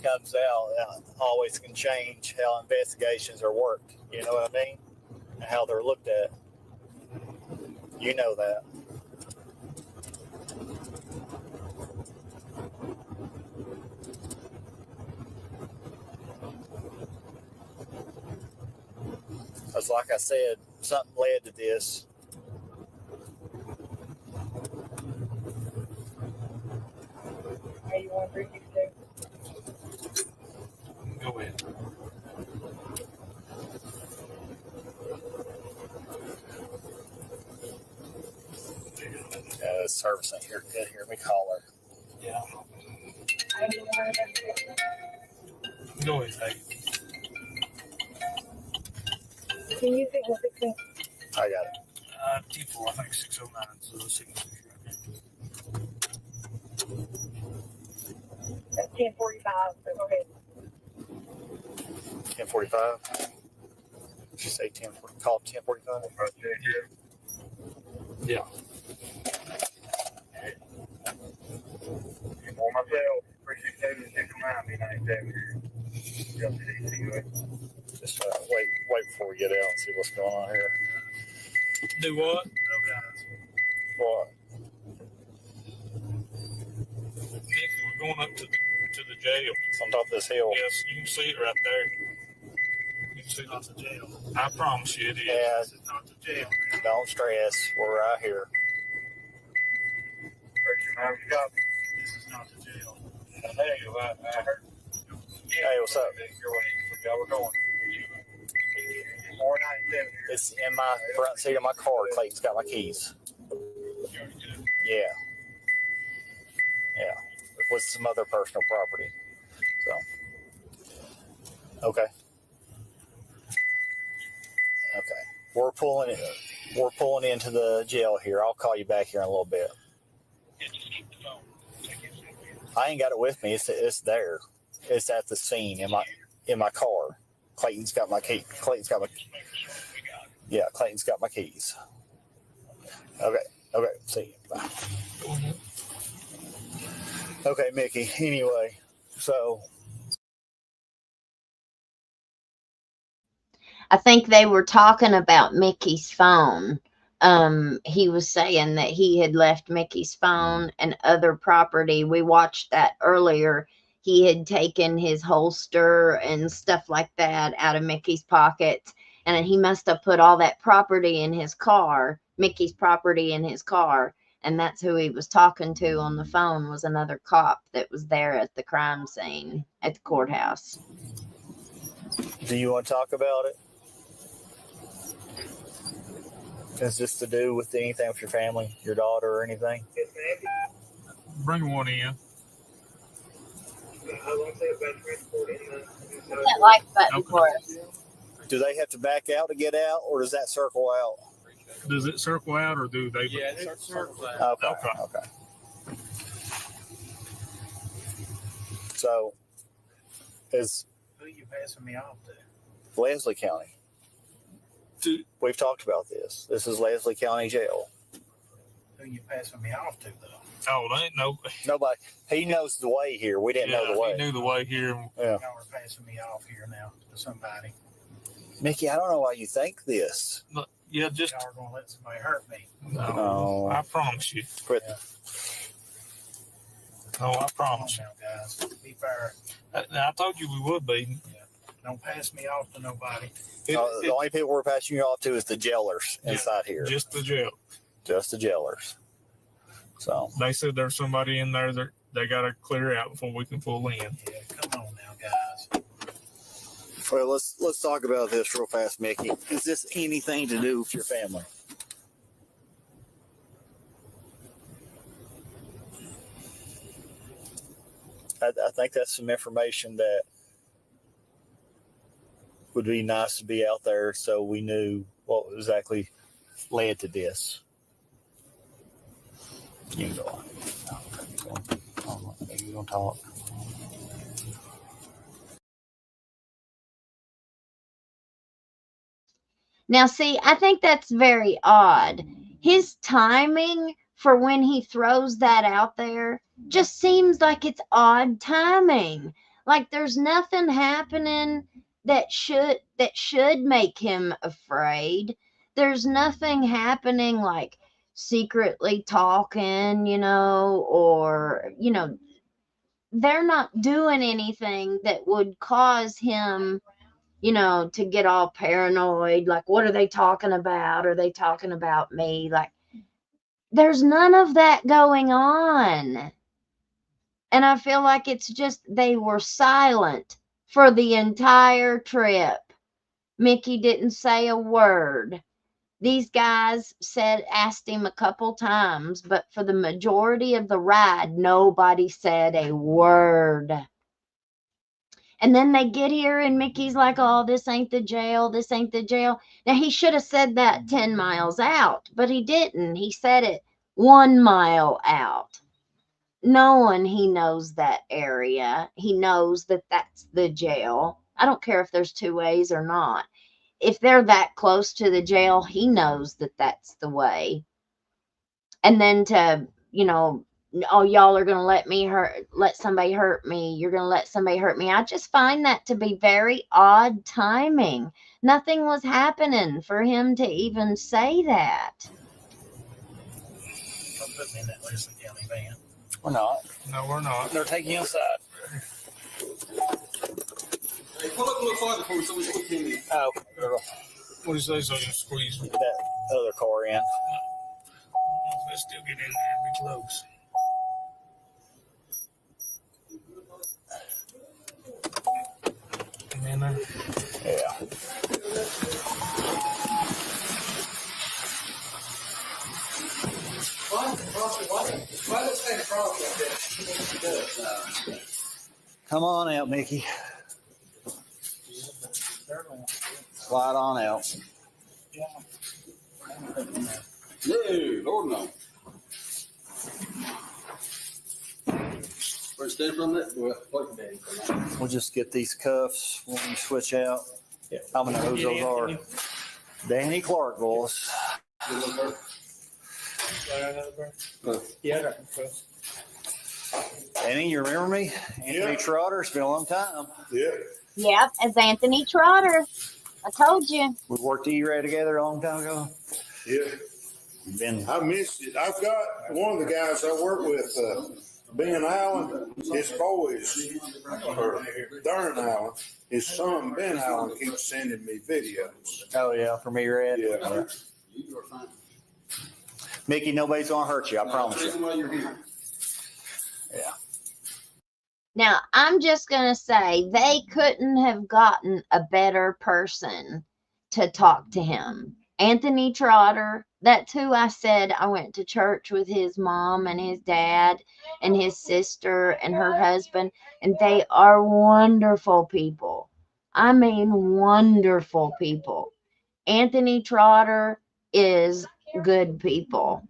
comes out, always can change how investigations are worked. You know what I mean? And how they're looked at. You know that. Because like I said, something led to this. Are you on 362? Go ahead. Service ain't here good. Here, we call her. Yeah. Are you on 362? Go ahead, Dave. Can you think of it? I got it. T4, I think 609. So let's see. That's 1045. So go ahead. 1045. Did you say 1040? Call 1045. Yeah. For myself, 367 and 609 be nice down here. Just wait before we get out and see what's going on here. Do what? What? Nick, we're going up to the jail. It's on top of this hill. Yes, you can see it right there. You can see Not the jail. I promise you it is. Yeah, This is not the jail. don't stress. We're right here. Where's your mom's copy? This is not the jail. I tell you what, I heard. Hey, what's up? Y'all were going. 497. It's in my front seat of my car. Clayton's got my keys. Yeah. Yeah. With some other personal property. So. Okay. Okay. We're pulling into the jail here. I'll call you back here in a little bit. I ain't got it with me. It's there. It's at the scene in my car. Clayton's got my key. Clayton's got my keys. Okay. See you. Bye. Okay, Mickey. Anyway, so I think they were talking about Mickey's phone. He was saying that he had left Mickey's phone and other property. We watched that earlier. He had taken his holster and stuff like that out of Mickey's pockets. And he must have put all that property in his car, Mickey's property in his car. And that's who he was talking to on the phone, was another cop that was there at the crime scene at the courthouse. do you want to talk about it? Is this to do with anything with your family, your daughter, or anything? Bring one in. That like button Okay. for us. Do they have to back out to get out, or does that circle out? Does it circle out or do they? Yeah, it circles out. Okay. So, is Who you passing me off to? Leslie County? We've talked about this. This is Leslie County Jail. Who you passing me off to, though? Oh, they ain't no. Nobody. He knows the way here. We didn't know the way. He knew the way here. Yeah. Y'all are passing me off here now to somebody. Mickey, I don't know why you think this. Yeah, just. Y'all are going to let somebody hurt me. No. I promise you. Quit. Yeah. Oh, I Come on promise you. now, guys. Be fair. I told you we would be. Don't pass me off to nobody. It- The only people we're passing you off to is the jailers inside here. Just the jail. Just the jailers. So, They said there's somebody in there that they got to clear out before we can pull in. Yeah, come on now, guys. well, let's talk about this real fast, Mickey. Is this anything to do with your family? I think that's some information that would be nice to be out there so we knew what exactly led to this. You can go on. You don't talk. Now, see, I think that's very odd. His timing for when he throws that out there just seems like it's odd timing. Like there's nothing happening that should make him afraid. There's nothing happening like secretly talking, or they're not doing anything that would cause him to get all paranoid. Like, what are they talking about? Are they talking about me? Like, there's none of that going on. And I feel like it's just they were silent for the entire trip. Mickey didn't say a word. These guys asked him a couple times, but for the majority of the ride, nobody said a word. And then they get here and Mickey's like, oh, this ain't the jail. This ain't the jail. Now, he should have said that 10 miles out, but he didn't. He said it 1 mile out. Knowing he knows that area. He knows that that's the jail. I don't care if there's 2 ways or not. If they're that close to the jail, he knows that that's the way. And then to, oh, y'all are going to let somebody hurt me. You're going to let somebody hurt me. I just find that to be very odd timing. Nothing was happening for him to even say that. Don't put me in that Leslie County van. We're not. No, we're not. They're taking you inside. Hey, pull up a little farther for me so we can look in there. Oh, What do you say so you can squeeze? that other car in. Let's still get in there and be close. In there? Yeah. Come on out, Mickey. Slide on out. No, Lord no. Where's Steve from that? We'll just get these cuffs when we switch out. Yeah. How many of those are? Danny Clark, boys. Yeah, I got some. Danny, you remember me? Anthony Trotter. It's been a long time. Yeah. Yep, as Anthony Trotter. I told you. We worked E-Ray together a long time ago. Yeah. Been I missed it. I've got one of the guys I work with, Ben Allen, his boys, or Darren Allen, his son Ben Allen keeps sending me videos. oh yeah, from E-Ray. Yeah. Mickey, nobody's gonna hurt you. I promise you. While you're here. Yeah. Now, I'm just going to say they couldn't have gotten a better person to talk to him. Anthony Trotter, that's who I said I went to church with his mom and his dad and his sister and her husband, and they are wonderful people. I mean, wonderful people. Anthony Trotter is good people.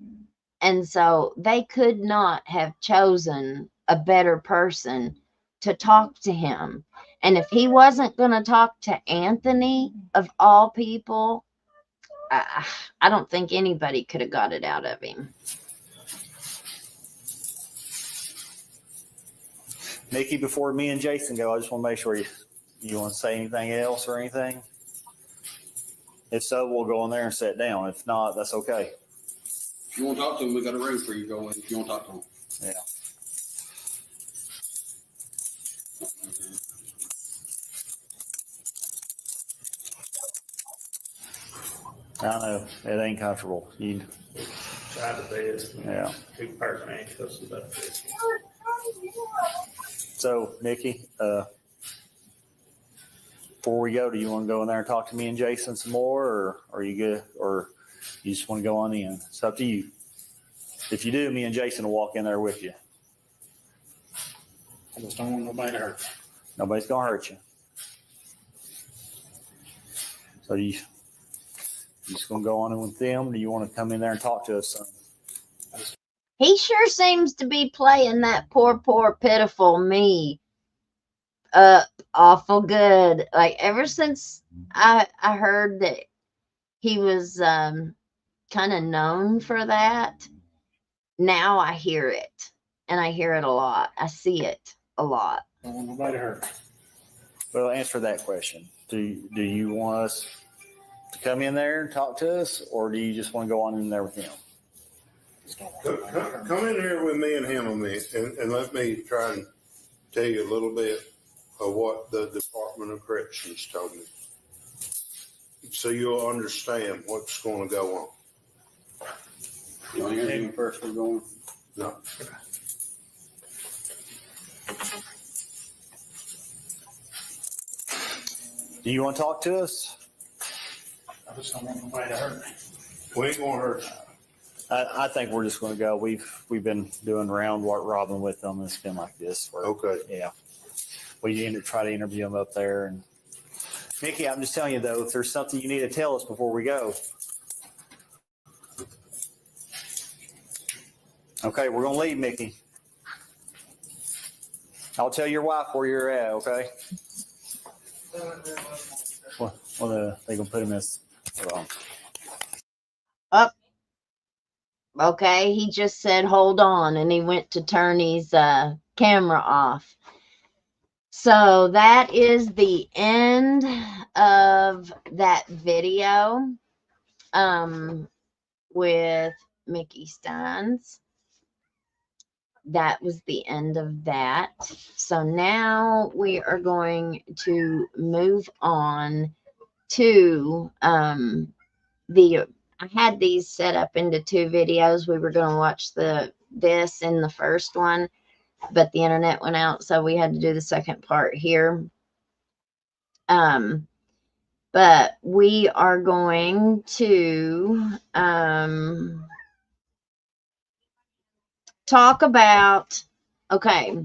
And so they could not have chosen a better person to talk to him. And if he wasn't going to talk to Anthony, of all people, I don't think anybody could have got it out of him. Mickey, before me and Jason go, I just want to make sure you want to say anything else or anything. If so, we'll go in there and sit down. If not, that's okay. If you want to talk to him, we got a room for you to go in if you want to talk to him. Yeah. I know it ain't comfortable. You Try the best. Yeah. 2-person handcuffs is about this. So, Mickey, before we go, do you want to go in there and talk to me and Jason some more, or are you good, or you just want to go on in? It's up to you. If you do, me and Jason will walk in there with you. I just don't want nobody to hurt. Nobody's gonna hurt you. So you just gonna go on in with them, or do you want to come in there and talk to us some? He sure seems to be playing that poor, pitiful me up awful good. Like ever since I heard that he was kind of known for that, now I hear it, and I hear it a lot. I see it a lot. Nobody hurt. Well, answer that question. Do you want us to come in there and talk to us, or do you just want to go on in there with him? Come in here with me and him a minute, and let me try and tell you a little bit of what the Department of Corrections told me, so you'll understand what's going to go on. You want to hear him first? We're going. No. Do you want to talk to us? I just don't want nobody to hurt me. We ain't going to hurt you. I think we're just going to go. We've been doing round robin with them. It's been like this. Okay. Yeah. We try to interview them up there. And Mickey, I'm just telling you though, if there's something you need to tell us before we go. Okay, we're going to leave, Mickey. I'll tell your wife where you're at. Okay. Well, they gonna put him as. Up. Okay, he just said, hold on, and he went to turn his camera off. So that is the end of that video with Mickey Stines. That was the end of that. So now we are going to move on to I had these set up into 2 videos. We were going to watch this in the first one, but the internet went out, so we had to do the second part here. But we are going to talk about, okay,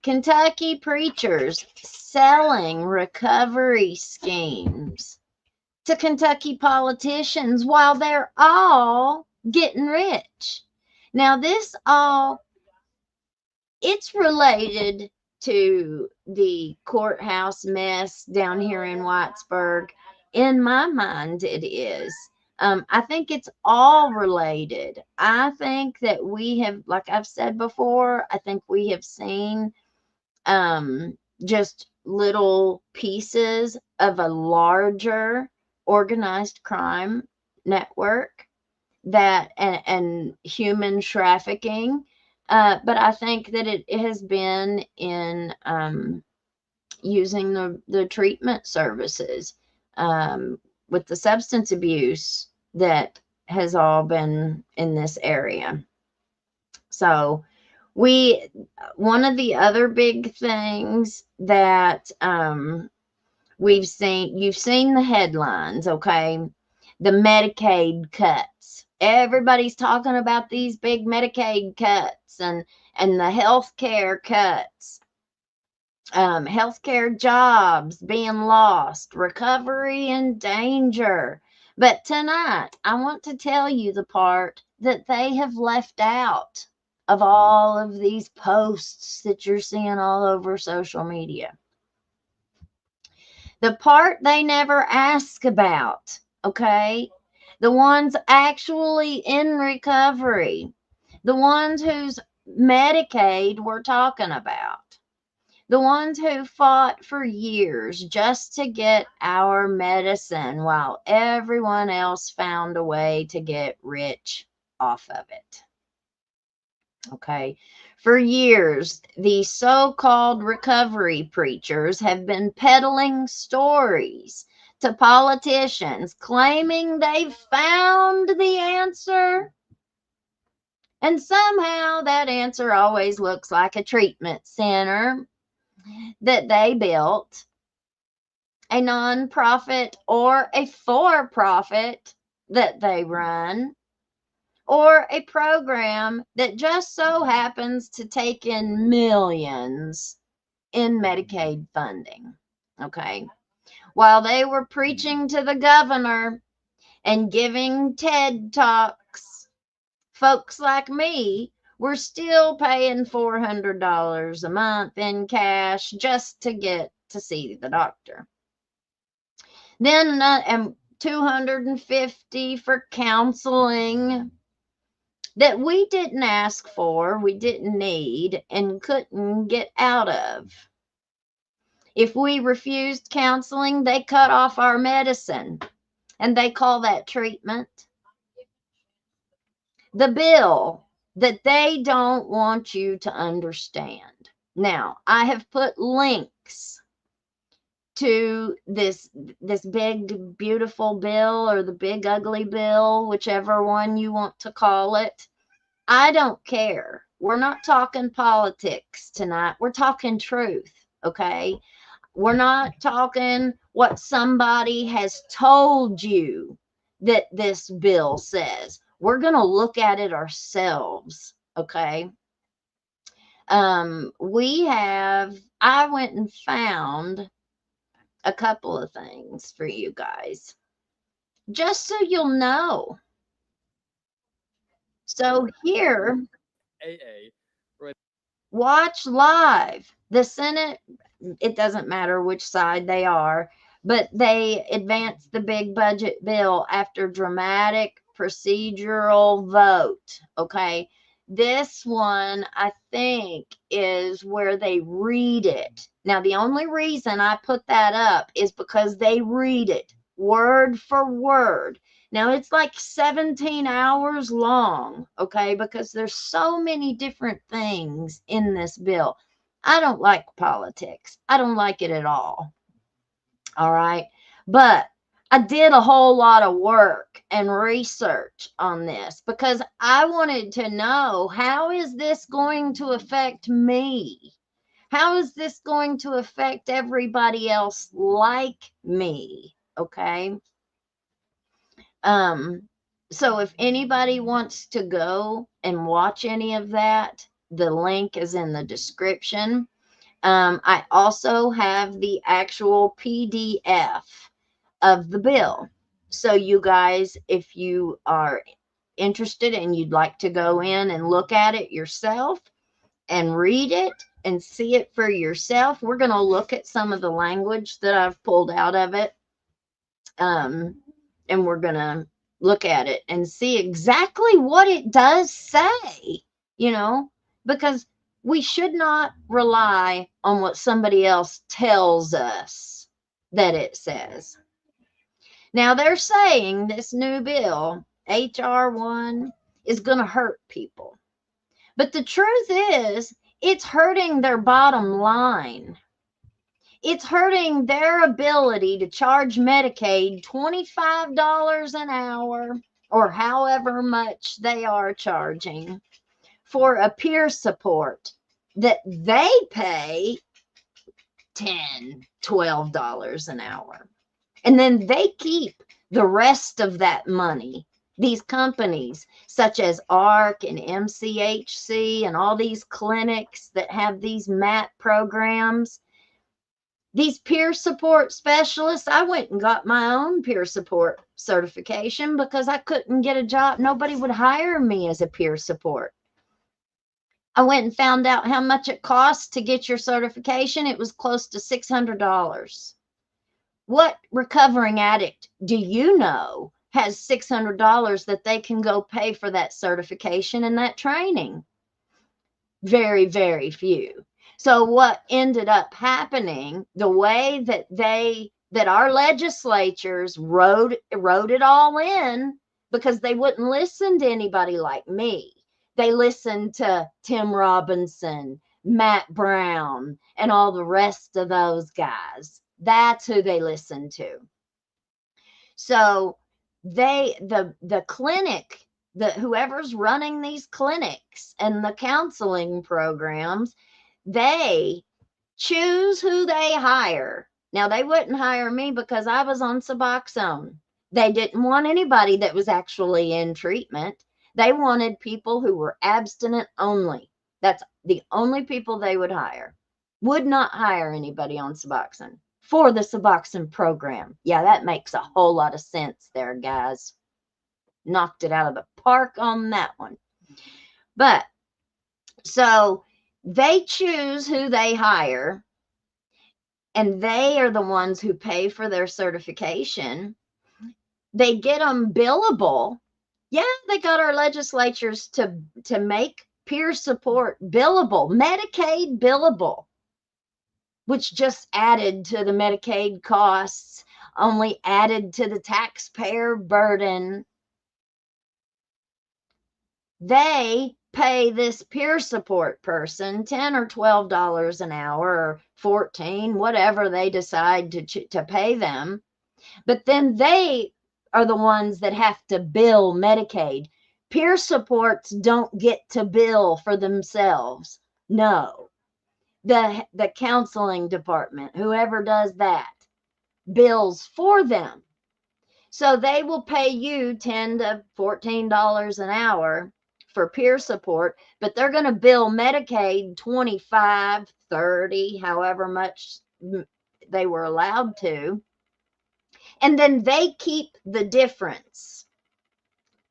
Kentucky preachers selling recovery schemes to Kentucky politicians while they're all getting rich. Now, it's related to the courthouse mess down here in Whitesburg. In my mind, it is. I think it's all related. I think that we have, like I've said before, I think we have seen just little pieces of a larger organized crime network that and human trafficking. But I think that it has been in using the treatment services with the substance abuse that has all been in this area. So one of the other big things that you've seen the headlines, okay? The Medicaid cuts. Everybody's talking about these big Medicaid cuts and the healthcare cuts. Healthcare jobs being lost, recovery in danger. But tonight, I want to tell you the part that they have left out of all of these posts that you're seeing all over social media. The part they never ask about, okay? The ones actually in recovery, the ones whose Medicaid we're talking about. The ones who fought for years just to get our medicine while everyone else found a way to get rich off of it. Okay. For years, the so-called recovery preachers have been peddling stories to politicians claiming they've found the answer. And somehow that answer always looks like a treatment center that they built, a nonprofit or a for-profit that they run, or a program that just so happens to take in millions in Medicaid funding. Okay. while they were preaching to the governor and giving TED Talks, folks like me were still paying $400 a month in cash just to get to see the doctor. Then and $250 for counseling that we didn't ask for, we didn't need, and couldn't get out of. If we refused counseling, they cut off our medicine, and they call that treatment. The bill that they don't want you to understand. Now, I have put links to this big beautiful bill, or the big ugly bill, whichever one you want to call it. I don't care. We're not talking politics tonight. We're talking truth, okay? We're not talking what somebody has told you that this bill says. We're going to look at it ourselves, okay? I went and found a couple of things for you guys, just so you'll know. So here, watch live. The Senate, it doesn't matter which side they are, but they advanced the big budget bill after dramatic procedural vote. Okay. This one, I think, is where they read it. Now, the only reason I put that up is because they read it word for word. Now, it's like 17 hours long, okay, because there's so many different things in this bill. I don't like politics. I don't like it at all. All right. But I did a whole lot of work and research on this because I wanted to know, how is this going to affect me? How is this going to affect everybody else like me? Okay. So if anybody wants to go and watch any of that, the link is in the description. I also have the actual PDF of the bill. So you guys, if you are interested and you'd like to go in and look at it yourself and read it and see it for yourself, we're going to look at some of the language that I've pulled out of it. And we're going to look at it and see exactly what it does say, because we should not rely on what somebody else tells us that it says. Now, they're saying this new bill, HR 1, is going to hurt people. But the truth is, it's hurting their bottom line. It's hurting their ability to charge Medicaid $25 an hour, or however much they are charging, for a peer support that they pay $10, $12 an hour. And then they keep the rest of that money. These companies such as ARC and MCHC and all these clinics that have these MAT programs, these peer support specialists, I went and got my own peer support certification because I couldn't get a job. Nobody would hire me as a peer support. I went and found out how much it costs to get your certification. It was close to $600. What recovering addict do you know has $600 that they can go pay for that certification and that training? Very, very few. So what ended up happening, the way that our legislatures wrote it all in, because they wouldn't listen to anybody like me. They listened to Tim Robinson, Matt Brown, and all the rest of those guys. That's who they listen to. So the clinic, whoever's running these clinics and the counseling programs, they choose who they hire. Now, they wouldn't hire me because I was on Suboxone. They didn't want anybody that was actually in treatment. They wanted people who were abstinent only. That's the only people they would hire. Would not hire anybody on Suboxone. for the Suboxone program. Yeah, that makes a whole lot of sense there, guys. Knocked it out of the park on that one. But so they choose who they hire, and they are the ones who pay for their certification. They get them billable. Yeah, they got our legislatures to make peer support billable, Medicaid billable, which just added to the Medicaid costs, only added to the taxpayer burden. They pay this peer support person $10 or $12 an hour, or 14, whatever they decide to pay them. But then they are the ones that have to bill Medicaid. Peer supports don't get to bill for themselves. No. The counseling department, whoever does that, bills for them. So they will pay you $10 to $14 an hour for peer support, but they're going to bill Medicaid $25, $30, however much they were allowed to. And then they keep the difference.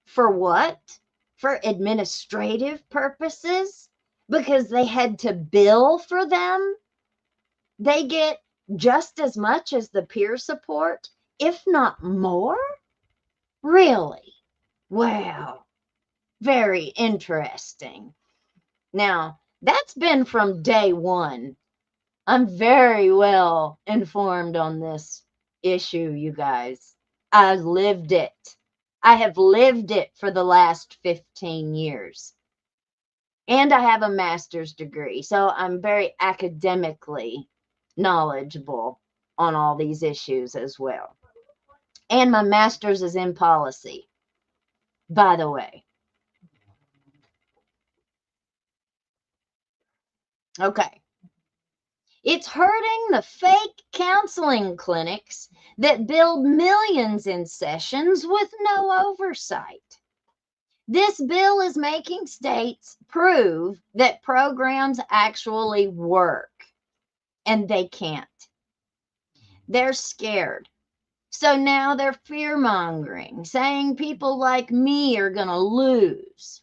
For what? For administrative purposes? Because they had to bill for them? They get just as much as the peer support, if not more? Really? Wow. Very interesting. Now, that's been from day one. I'm very well informed on this issue, you guys. I lived it. I have lived it for the last 15 years. And I have a master's degree, so I'm very academically knowledgeable on all these issues as well. And my master's is in policy, by the way. Okay. It's hurting the fake counseling clinics that build millions in sessions with no oversight. This bill is making states prove that programs actually work, and they can't. They're scared. So now they're fear-mongering, saying people like me are going to lose.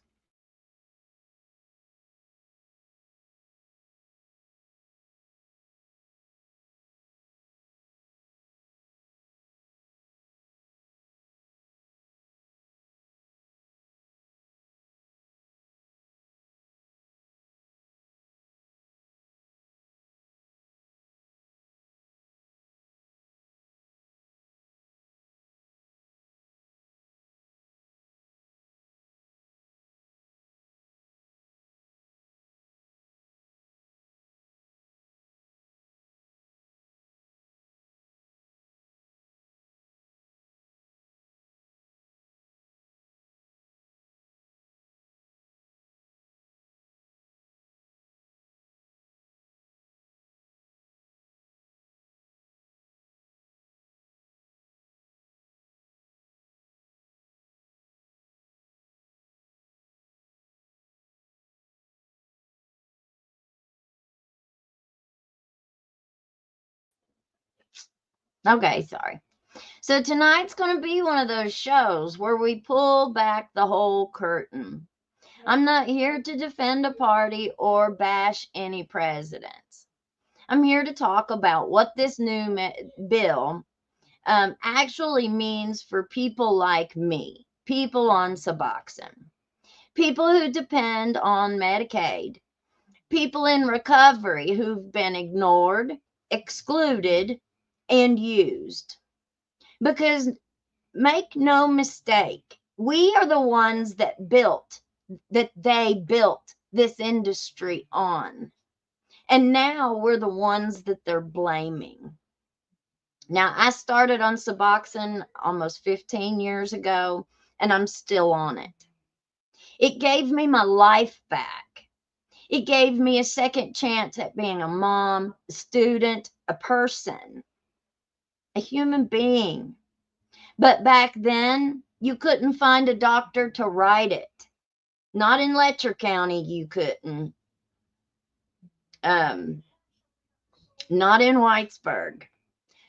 Okay, sorry. So tonight's going to be one of those shows where we pull back the whole curtain. I'm not here to defend a party or bash any presidents. I'm here to talk about what this new bill actually means for people like me, people on Suboxone, people who depend on Medicaid, people in recovery who've been ignored, excluded, and used. Because make no mistake, we are the ones that they built this industry on. And now we're the ones that they're blaming. Now, I started on Suboxone almost 15 years ago, and I'm still on it. It gave me my life back. It gave me a second chance at being a mom, a student, a person, a human being. But back then, you couldn't find a doctor to write it. Not in Letcher County, you couldn't. Not in Whitesburg.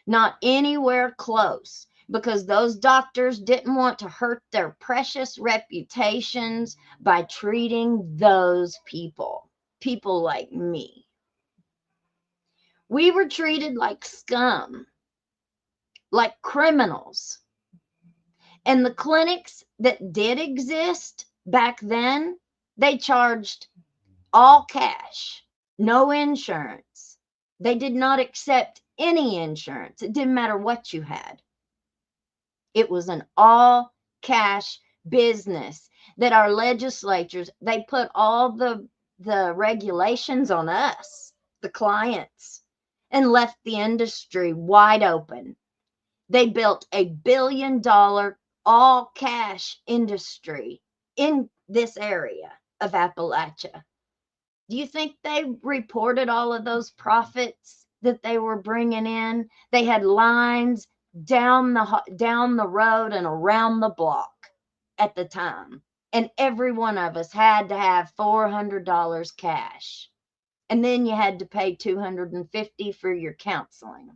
Not anywhere close, because those doctors didn't want to hurt their precious reputations by treating those people like me. We were treated like scum, like criminals. And the clinics that did exist back then, they charged all cash, no insurance. They did not accept any insurance. It didn't matter what you had. It was an all cash business that our legislatures, they put all the regulations on us, the clients, and left the industry wide open. They built $1 billion all cash industry in this area of Appalachia. Do you think they reported all of those profits that they were bringing in? They had lines down the road and around the block at the time. And every one of us had to have $400 cash. And then you had to pay $250 for your counseling.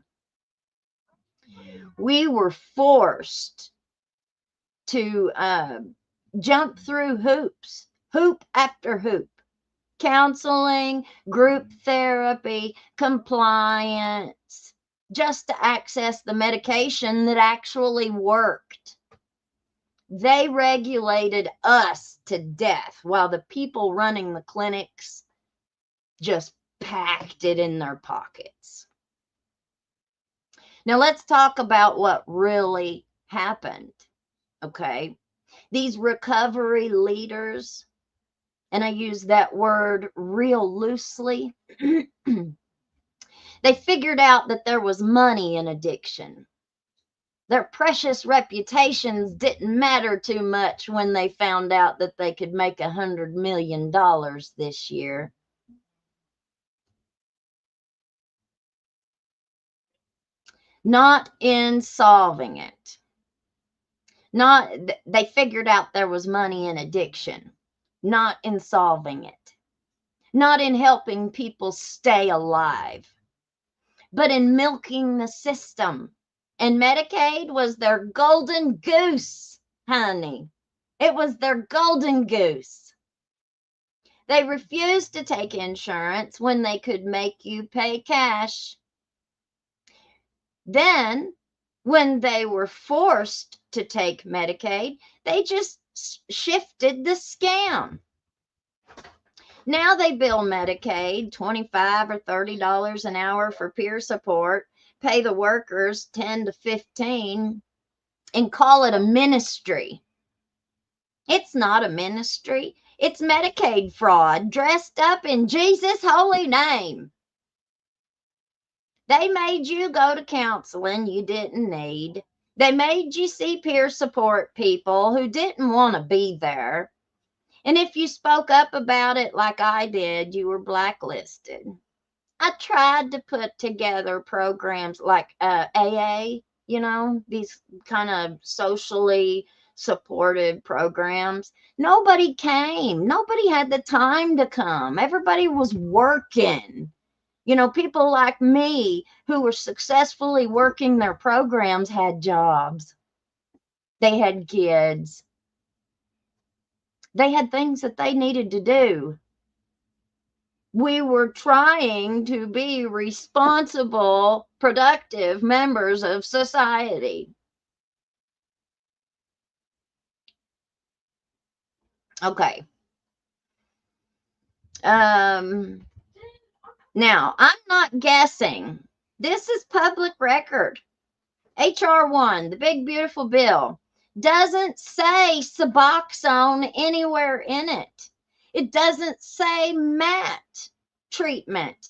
We were forced to jump through hoops, hoop after hoop. Counseling, group therapy, compliance, just to access the medication that actually worked. They regulated us to death while the people running the clinics just packed it in their pockets. Now let's talk about what really happened, okay? These recovery leaders, and I use that word real loosely, they figured out that there was money in addiction. Their precious reputations didn't matter too much when they found out that they could make $100 million this year. Not in solving it. They figured out there was money in addiction. Not in solving it. Not in helping people stay alive, but in milking the system. And Medicaid was their golden goose, honey. It was their golden goose. They refused to take insurance when they could make you pay cash. Then, when they were forced to take Medicaid, they just shifted the scam. Now they bill Medicaid $25 or $30 an hour for peer support, pay the workers $10 to $15, and call it a ministry. It's not a ministry. It's Medicaid fraud dressed up in Jesus' holy name. They made you go to counseling you didn't need. They made you see peer support people who didn't want to be there. And if you spoke up about it like I did, you were blacklisted. I tried to put together programs like AA, these kind of socially supported programs. Nobody came. Nobody had the time to come. Everybody was working. People like me who were successfully working their programs had jobs. They had kids. They had things that they needed to do. We were trying to be responsible, productive members of society. Okay. Now, I'm not guessing. This is public record. HR 1, the big beautiful bill, doesn't say Suboxone anywhere in it. It doesn't say MAT treatment.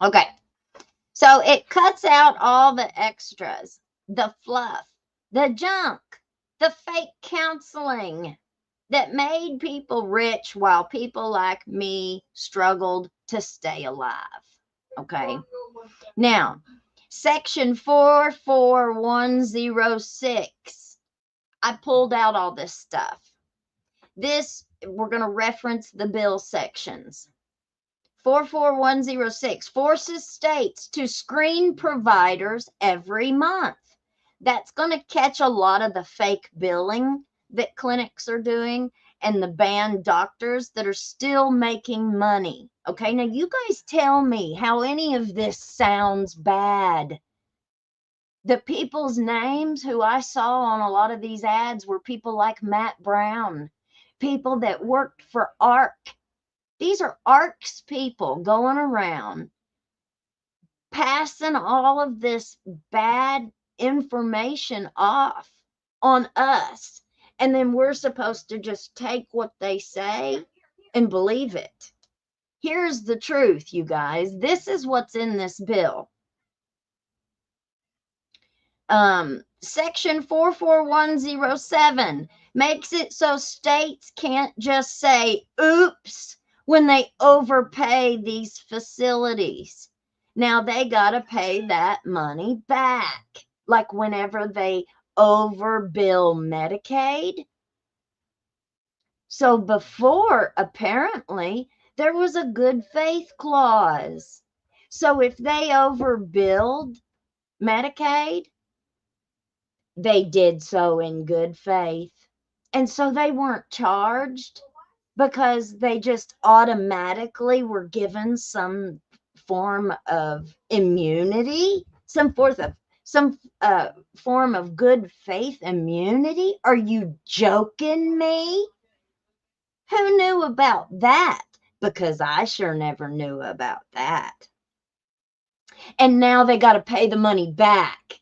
Okay. So it cuts out all the extras, the fluff, the junk, the fake counseling that made people rich while people like me struggled to stay alive. Okay. Now, section 44106, I pulled out all this stuff. We're going to reference the bill sections. 44106 forces states to screen providers every month. That's going to catch a lot of the fake billing that clinics are doing and the banned doctors that are still making money. Okay, now you guys tell me how any of this sounds bad. The people's names who I saw on a lot of these ads were people like Matt Brown, people that worked for ARC. These are ARC's people going around passing all of this bad information off on us. And then we're supposed to just take what they say and believe it. Here's the truth, you guys. This is what's in this bill. Section 44107 makes it so states can't just say, oops, when they overpay these facilities. Now they got to pay that money back. Like whenever they overbill Medicaid. So before, apparently, there was a good faith clause. So if they overbilled Medicaid, they did so in good faith. And so they weren't charged because they just automatically were given some form of immunity, some form of good faith immunity. Are you joking me? Who knew about that? Because I sure never knew about that. And now they got to pay the money back.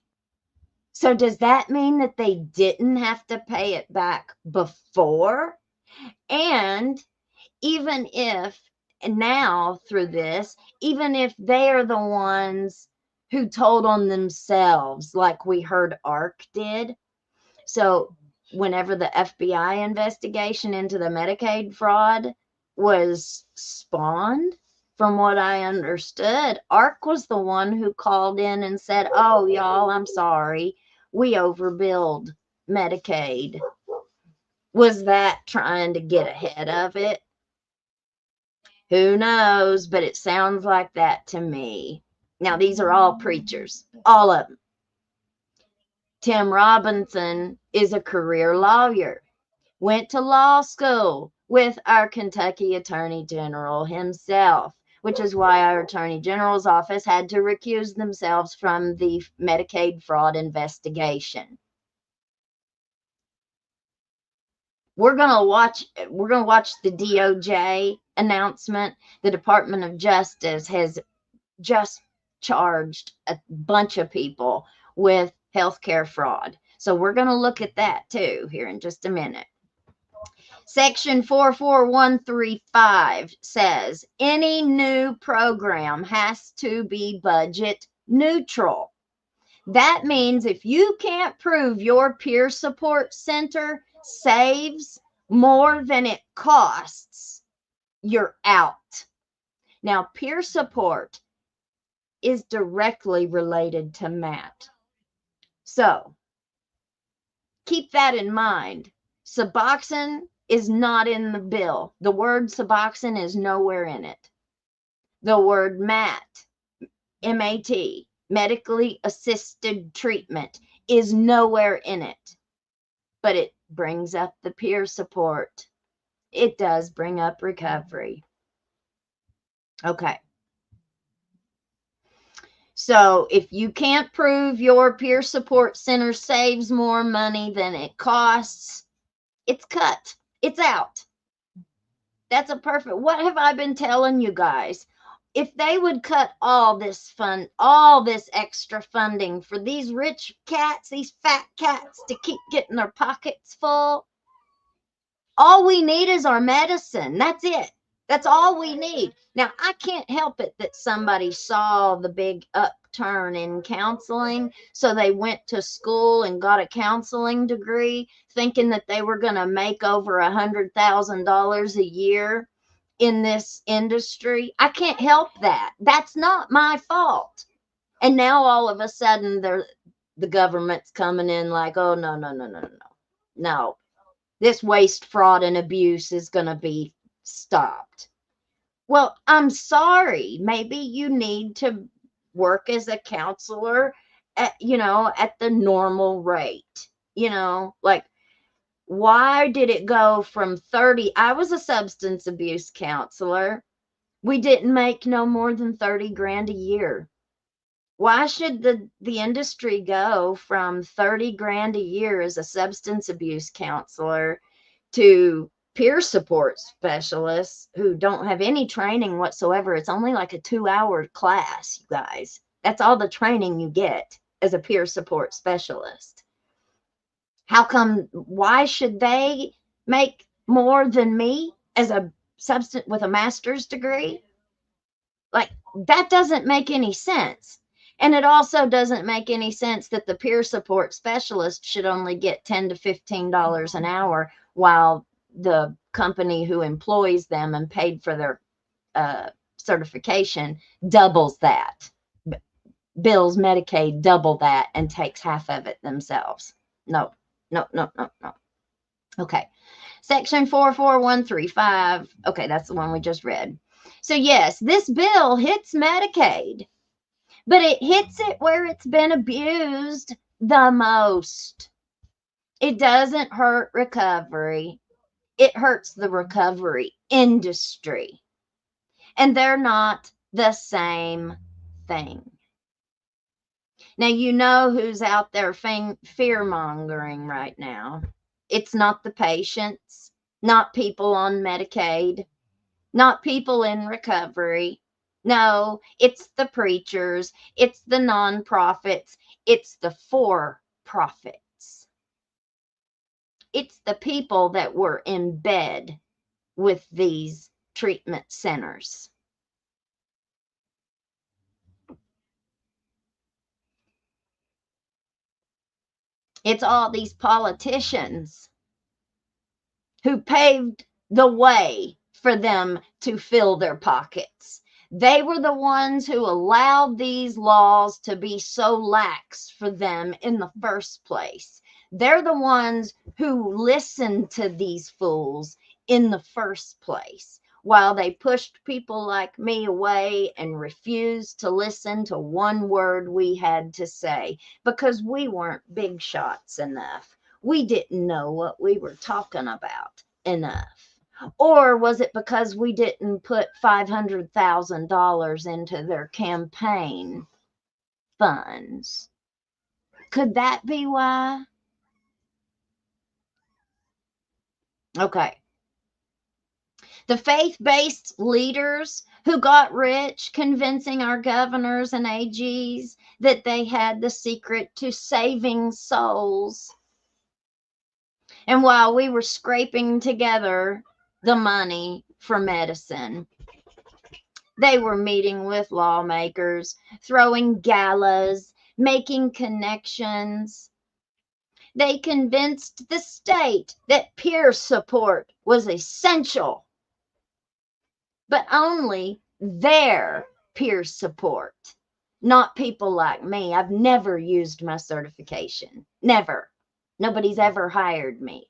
So does that mean that they didn't have to pay it back before? And even if now through this, even if they are the ones who told on themselves, like we heard ARC did. So whenever the FBI investigation into the Medicaid fraud was spawned, from what I understood, ARC was the one who called in and said, oh, y'all, I'm sorry. We overbilled Medicaid. Was that trying to get ahead of it? Who knows? But it sounds like that to me. Now, these are all preachers, all of them. Tim Robinson is a career lawyer, went to law school with our Kentucky Attorney General himself, which is why our Attorney General's office had to recuse themselves from the Medicaid fraud investigation. We're going to watch the DOJ announcement. The Department of Justice has just charged a bunch of people with healthcare fraud. So we're going to look at that too here in just a minute. Section 44135 says any new program has to be budget neutral. That means if you can't prove your peer support center saves more than it costs, you're out. Now, peer support is directly related to Matt. So keep that in mind. Suboxone is not in the bill. The word Suboxone is nowhere in it. The word MAT, M-A-T, medically assisted treatment, is nowhere in it. But it brings up the peer support. It does bring up recovery. Okay. So if you can't prove your peer support center saves more money than it costs, it's cut. It's out. That's a perfect. What have I been telling you guys? If they would cut all this extra funding for these rich cats, these fat cats to keep getting their pockets full, all we need is our medicine. That's it. That's all we need. Now, I can't help it that somebody saw the big upturn in counseling, so they went to school and got a counseling degree, thinking that they were going to make over $100,000 a year in this industry. I can't help that. That's not my fault. And now all of a sudden, the government's coming in like, oh, no, no, no, no, no, no. No, this waste, fraud, and abuse is going to be stopped. Well, I'm sorry. Maybe you need to work as a counselor at, at the normal rate. Like, why did it go from 30? I was a substance abuse counselor. We didn't make no more than 30 grand a year. Why should the industry go from 30 grand a year as a substance abuse counselor to peer support specialists who don't have any training whatsoever? It's only like a 2-hour class, you guys. That's all the training you get as a peer support specialist. Why should they make more than me as a substance with a master's degree? Like, that doesn't make any sense. And it also doesn't make any sense that the peer support specialist should only get $10 to $15 an hour, while the company who employs them and paid for their certification doubles that. Bills Medicaid double that and takes half of it themselves. No. Okay. Section 44135. Okay, that's the one we just read. So yes, this bill hits Medicaid, but it hits it where it's been abused the most. It doesn't hurt recovery. It hurts the recovery industry. And they're not the same thing. Now, you know who's out there fear-mongering right now. It's not the patients, not people on Medicaid, not people in recovery. No, it's the preachers, it's the nonprofits, it's the for-profits. It's the people that were in bed with these treatment centers. It's all these politicians who paved the way for them to fill their pockets. They were the ones who allowed these laws to be so lax for them in the first place. They're the ones who listened to these fools in the first place, while they pushed people like me away and refused to listen to one word we had to say because we weren't big shots enough. We didn't know what we were talking about enough. Or was it because we didn't put $500,000 into their campaign funds? Could that be why? Okay. The faith-based leaders who got rich convincing our governors and AGs that they had the secret to saving souls. And while we were scraping together the money for medicine, they were meeting with lawmakers, throwing galas, making connections. They convinced the state that peer support was essential, but only their peer support, not people like me. I've never used my certification. Never. Nobody's ever hired me.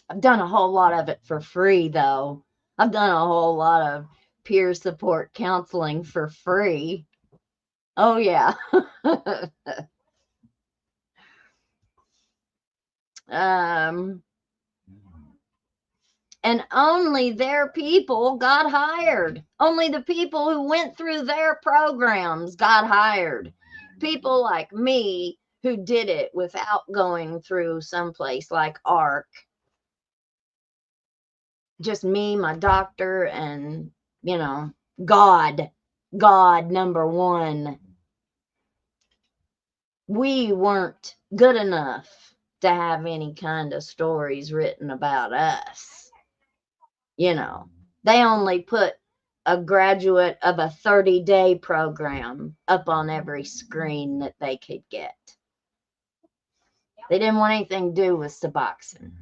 I've done a whole lot of it for free, though. I've done a whole lot of peer support counseling for free. Oh, yeah. And only their people got hired. Only the people who went through their programs got hired. People like me who did it without going through someplace like ARC. Just me, my doctor, and, God number one. We weren't good enough to have any kind of stories written about us. You know, they only put a graduate of a 30-day program up on every screen that they could get. They didn't want anything to do with Suboxone.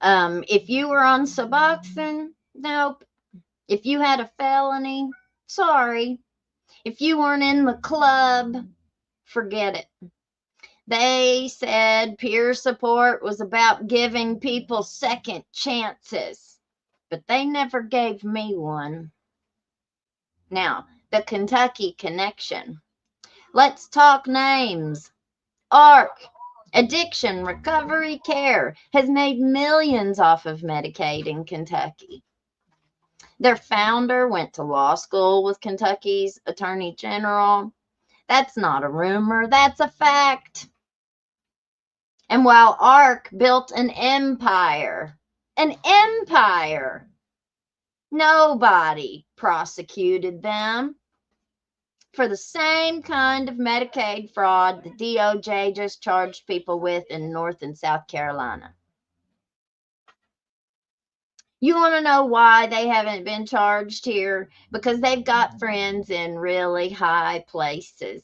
If you were on Suboxone, nope. If you had a felony, sorry. If you weren't in the club, forget it. They said peer support was about giving people second chances, but they never gave me one. Now, the Kentucky connection. Let's talk names. ARC, Addiction Recovery Care, has made millions off of Medicaid in Kentucky. Their founder went to law school with Kentucky's Attorney General. That's not a rumor, that's a fact. And while ARC built an empire, nobody prosecuted them for the same kind of Medicaid fraud the DOJ just charged people with in North and South Carolina. You want to know why they haven't been charged here? Because they've got friends in really high places.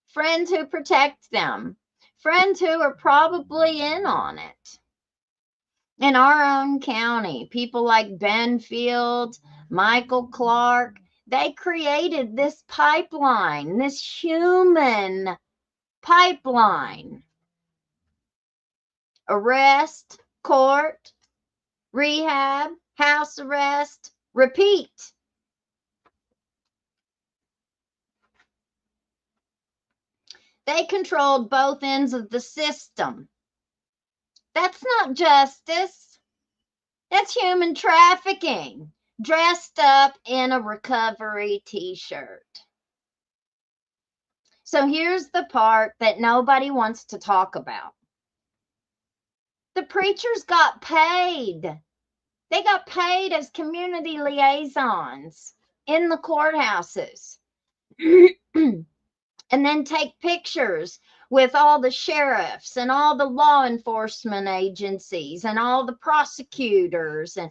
Friends who protect them. Friends who are probably in on it. In our own county, people like Benfield, Michael Clark, they created this pipeline, this human pipeline. Arrest, court, rehab, house arrest, repeat. They controlled both ends of the system. That's not justice. That's human trafficking, dressed up in a recovery t-shirt. So here's the part that nobody wants to talk about. The preachers got paid. They got paid as community liaisons in the courthouses. And then take pictures with all the sheriffs and all the law enforcement agencies and all the prosecutors and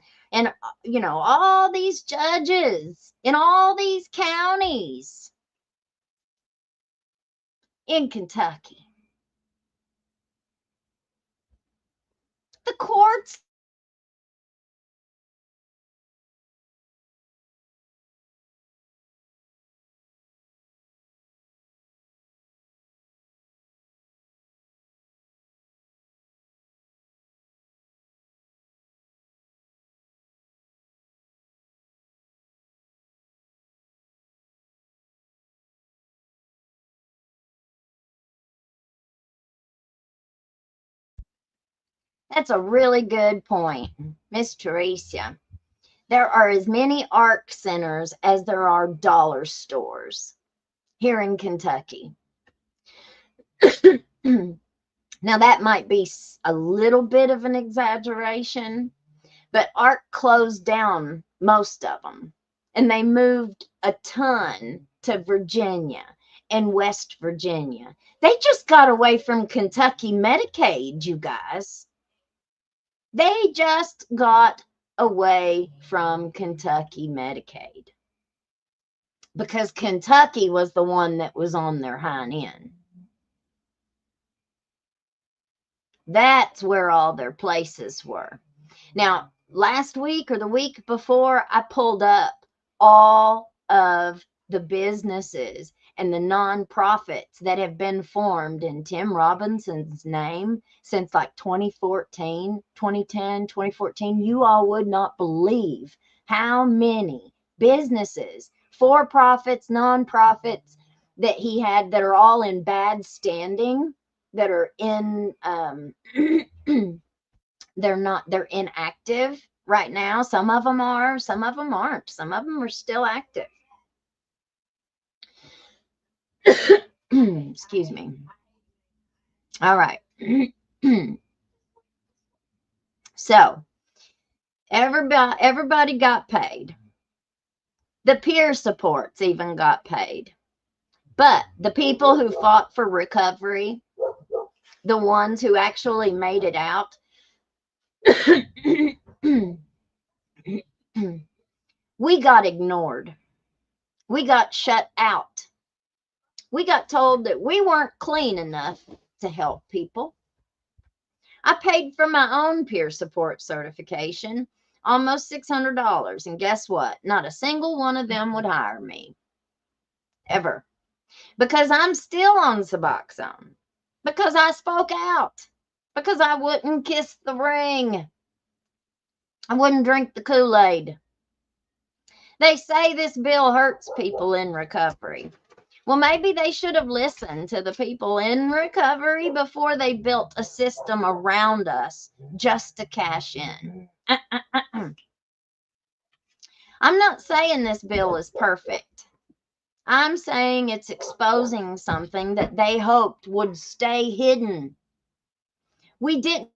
you know, all these judges in all these counties in Kentucky. The courts That's a really good point, Miss Teresa. There are as many ARC centers as there are dollar stores here in Kentucky. Now, that might be a little bit of an exaggeration, but ARC closed down most of them, and they moved a ton to Virginia and West Virginia. They just got away from Kentucky Medicaid, you guys. They just got away from Kentucky Medicaid because Kentucky was the one that was on their hind end. That's where all their places were. Now, last week or the week before, I pulled up all of the businesses and the nonprofits that have been formed in Tim Robinson's name since like 2014, 2010, 2014. You all would not believe how many businesses, for-profits, nonprofits that he had that are all in bad standing, that are in, they're inactive right now. Some of them are, some of them aren't. Some of them are still active. Excuse me. All right. So everybody got paid. The peer supports even got paid. But the people who fought for recovery, the ones who actually made it out. We got ignored. We got shut out. We got told that we weren't clean enough to help people. I paid for my own peer support certification, almost $600. And guess what? Not a single one of them would hire me. Ever. Because I'm still on Suboxone. Because I spoke out. Because I wouldn't kiss the ring. I wouldn't drink the Kool-Aid. They say this bill hurts people in recovery. Well, maybe they should have listened to the people in recovery before they built a system around us just to cash in. I'm not saying this bill is perfect. I'm saying it's exposing something that they hoped would stay hidden. We didn't.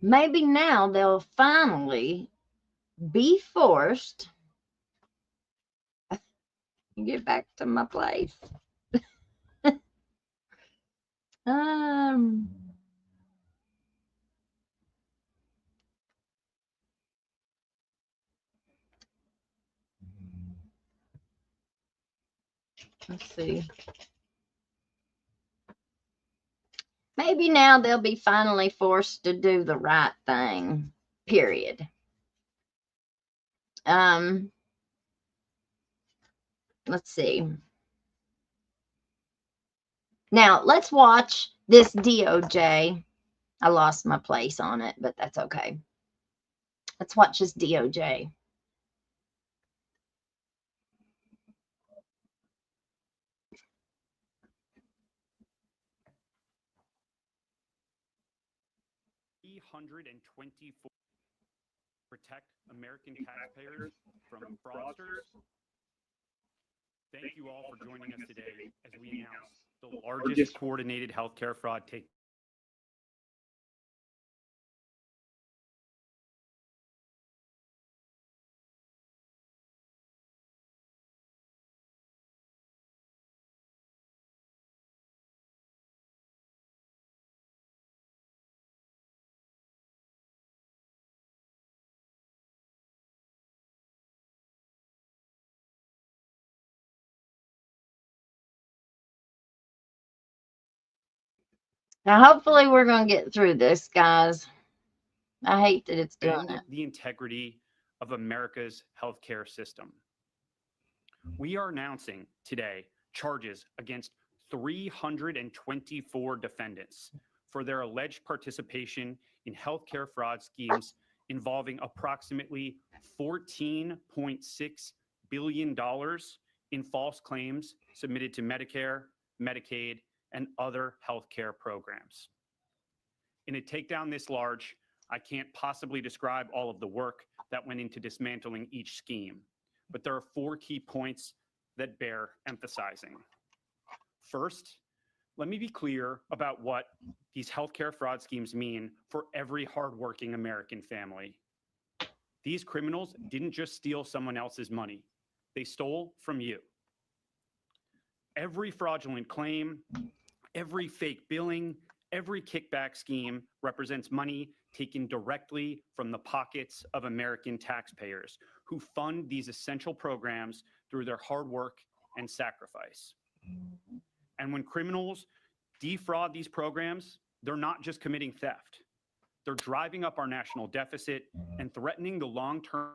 Maybe now they'll finally be forced to get back to my place. Let's see. Maybe now they'll be finally forced to do the right thing, period. Let's see. Now, let's watch this DOJ. I lost my place on it, but that's okay. Let's watch this DOJ. $324 protect American taxpayers from fraudsters. Thank you all for joining us today as we announce the largest coordinated healthcare fraud take. Now, hopefully we're going to get through this, guys. I hate that it's doing it. The integrity of America's healthcare system. We are announcing today charges against 324 defendants for their alleged participation in healthcare fraud schemes involving approximately $14.6 billion in false claims submitted to Medicare, Medicaid, and other healthcare programs. In a takedown this large, I can't possibly describe all of the work that went into dismantling each scheme, but there are 4 key points that bear emphasizing. First, let me be clear about what these healthcare fraud schemes mean for every hardworking American family. These criminals didn't just steal someone else's money, they stole from you. Every fraudulent claim, every fake billing, every kickback scheme represents money taken directly from the pockets of American taxpayers who fund these essential programs through their hard work and sacrifice. And when criminals defraud these programs, they're not just committing theft. They're driving up our national deficit and threatening the long-term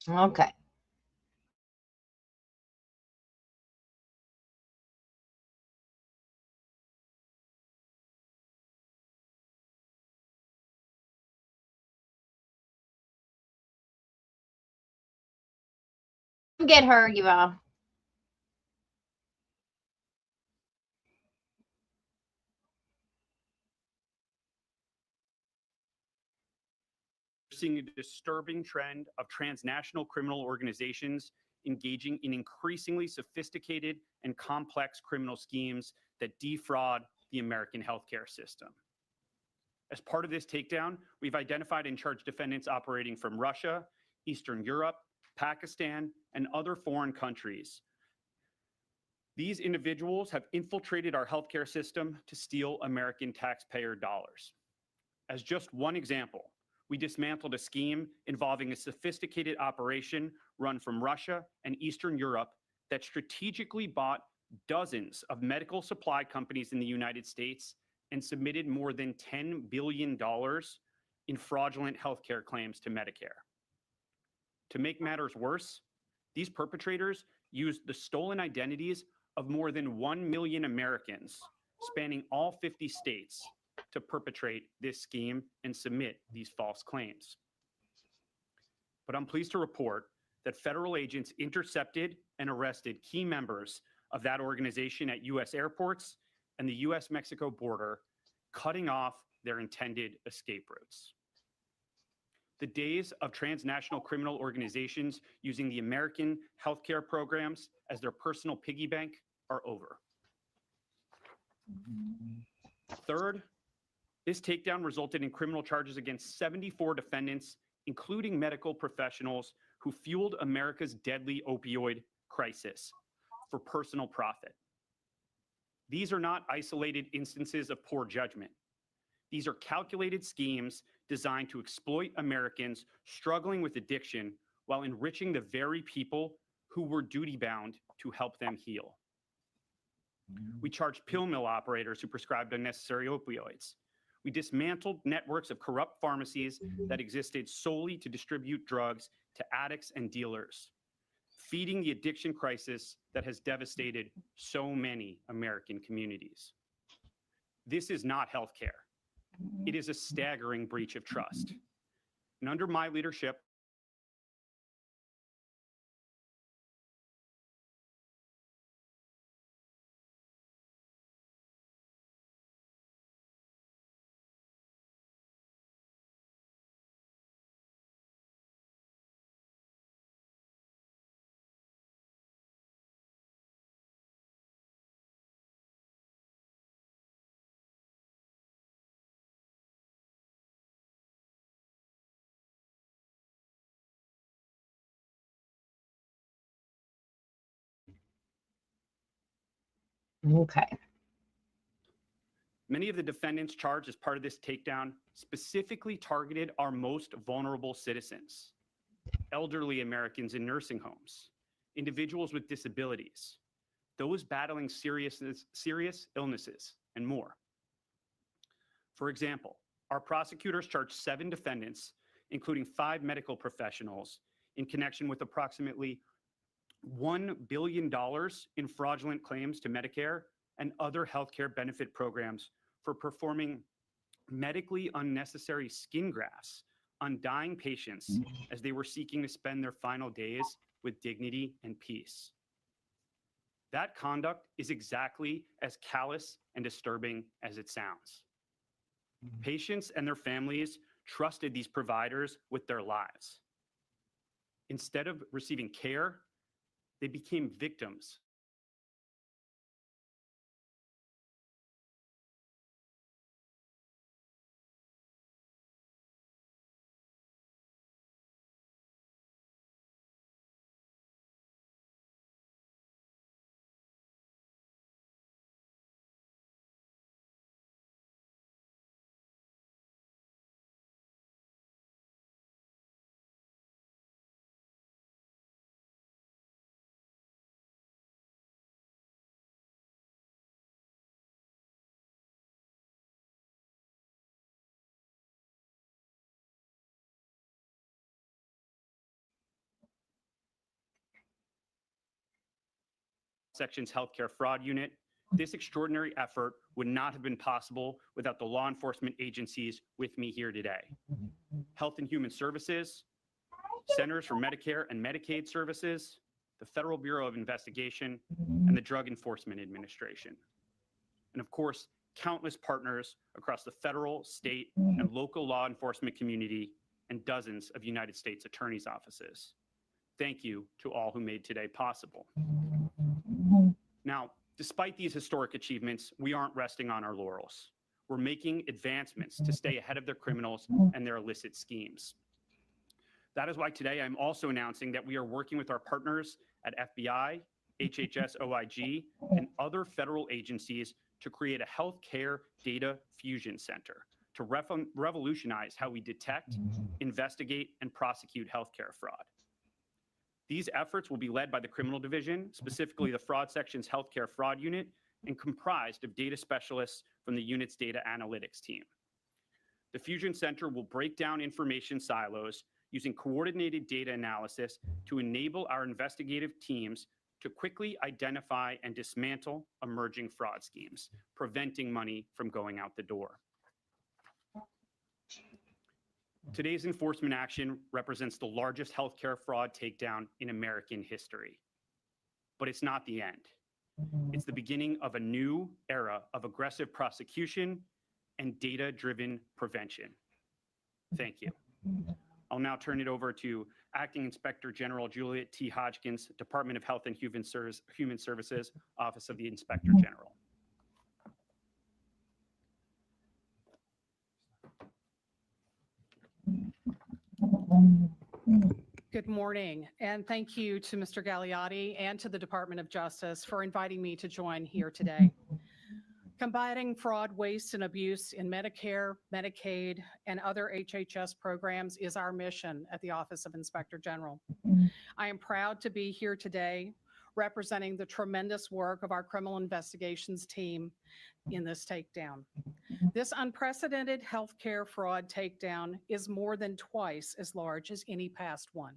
Okay. Get her, you all. Seeing a disturbing trend of transnational criminal organizations engaging in increasingly sophisticated and complex criminal schemes that defraud the American healthcare system. As part of this takedown, we've identified and charged defendants operating from Russia, Eastern Europe, Pakistan, and other foreign countries. These individuals have infiltrated our healthcare system to steal American taxpayer dollars. As just one example, we dismantled a scheme involving a sophisticated operation run from Russia and Eastern Europe that strategically bought dozens of medical supply companies in the United States and submitted more than $10 billion in fraudulent healthcare claims to Medicare. To make matters worse, these perpetrators used the stolen identities of more than 1 million Americans spanning all 50 states to perpetrate this scheme and submit these false claims. But I'm pleased to report that federal agents intercepted and arrested key members of that organization at U.S. airports and the U.S.-Mexico border, cutting off their intended escape routes. The days of transnational criminal organizations using the American healthcare programs as their personal piggy bank are over. Third, this takedown resulted in criminal charges against 74 defendants, including medical professionals who fueled America's deadly opioid crisis for personal profit. These are not isolated instances of poor judgment. These are calculated schemes designed to exploit Americans struggling with addiction while enriching the very people who were duty-bound to help them heal. We charged pill mill operators who prescribed unnecessary opioids. We dismantled networks of corrupt pharmacies that existed solely to distribute drugs to addicts and dealers, feeding the addiction crisis that has devastated so many American communities. This is not healthcare. It is a staggering breach of trust. And under my leadership, Okay. many of the defendants charged as part of this takedown specifically targeted our most vulnerable citizens, elderly Americans in nursing homes, individuals with disabilities, those battling serious illnesses, and more. For example, our prosecutors charged 7 defendants, including 5 medical professionals, in connection with approximately $1 billion in fraudulent claims to Medicare and other healthcare benefit programs for performing medically unnecessary skin grafts on dying patients as they were seeking to spend their final days with dignity and peace. That conduct is exactly as callous and disturbing as it sounds. Patients and their families trusted these providers with their lives. Instead of receiving care, they became victims Section's Healthcare Fraud Unit, this extraordinary effort would not have been possible without the law enforcement agencies with me here today. Health and Human Services, Centers for Medicare and Medicaid Services, the Federal Bureau of Investigation, and the Drug Enforcement Administration. And of course, countless partners across the federal, state, and local law enforcement community, and dozens of United States attorneys' offices. Thank you to all who made today possible. Now, despite these historic achievements, we aren't resting on our laurels. We're making advancements to stay ahead of their criminals and their illicit schemes. That is why today I'm also announcing that we are working with our partners at FBI, HHS OIG, and other federal agencies to create a healthcare data fusion center to revolutionize how we detect, investigate, and prosecute healthcare fraud. These efforts will be led by the Criminal Division, specifically the Fraud Section's Healthcare Fraud Unit, and comprised of data specialists from the unit's data analytics team. The Fusion Center will break down information silos using coordinated data analysis to enable our investigative teams to quickly identify and dismantle emerging fraud schemes, preventing money from going out the door. Today's enforcement action represents the largest healthcare fraud takedown in American history. But it's not the end. It's the beginning of a new era of aggressive prosecution and data-driven prevention. Thank you. I'll now turn it over to Acting Inspector General Juliet T. Hodgkins, Department of Health and Human Services, Office of the Inspector General. Good morning, and thank you to Mr. Gagliotti and to the Department of Justice for inviting me to join here today. Combating fraud, waste, and abuse in Medicare, Medicaid, and other HHS programs is our mission at the Office of Inspector General. I am proud to be here today representing the tremendous work of our criminal investigations team in this takedown. This unprecedented healthcare fraud takedown is more than twice as large as any past one,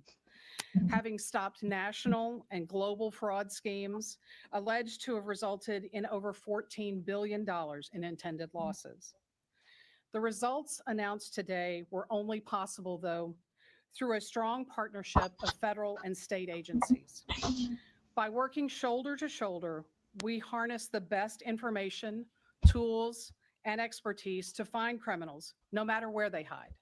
having stopped national and global fraud schemes alleged to have resulted in over $14 billion in intended losses. The results announced today were only possible, though, through a strong partnership of federal and state agencies. By working shoulder to shoulder, we harness the best information, tools, and expertise to find criminals, no matter where they hide,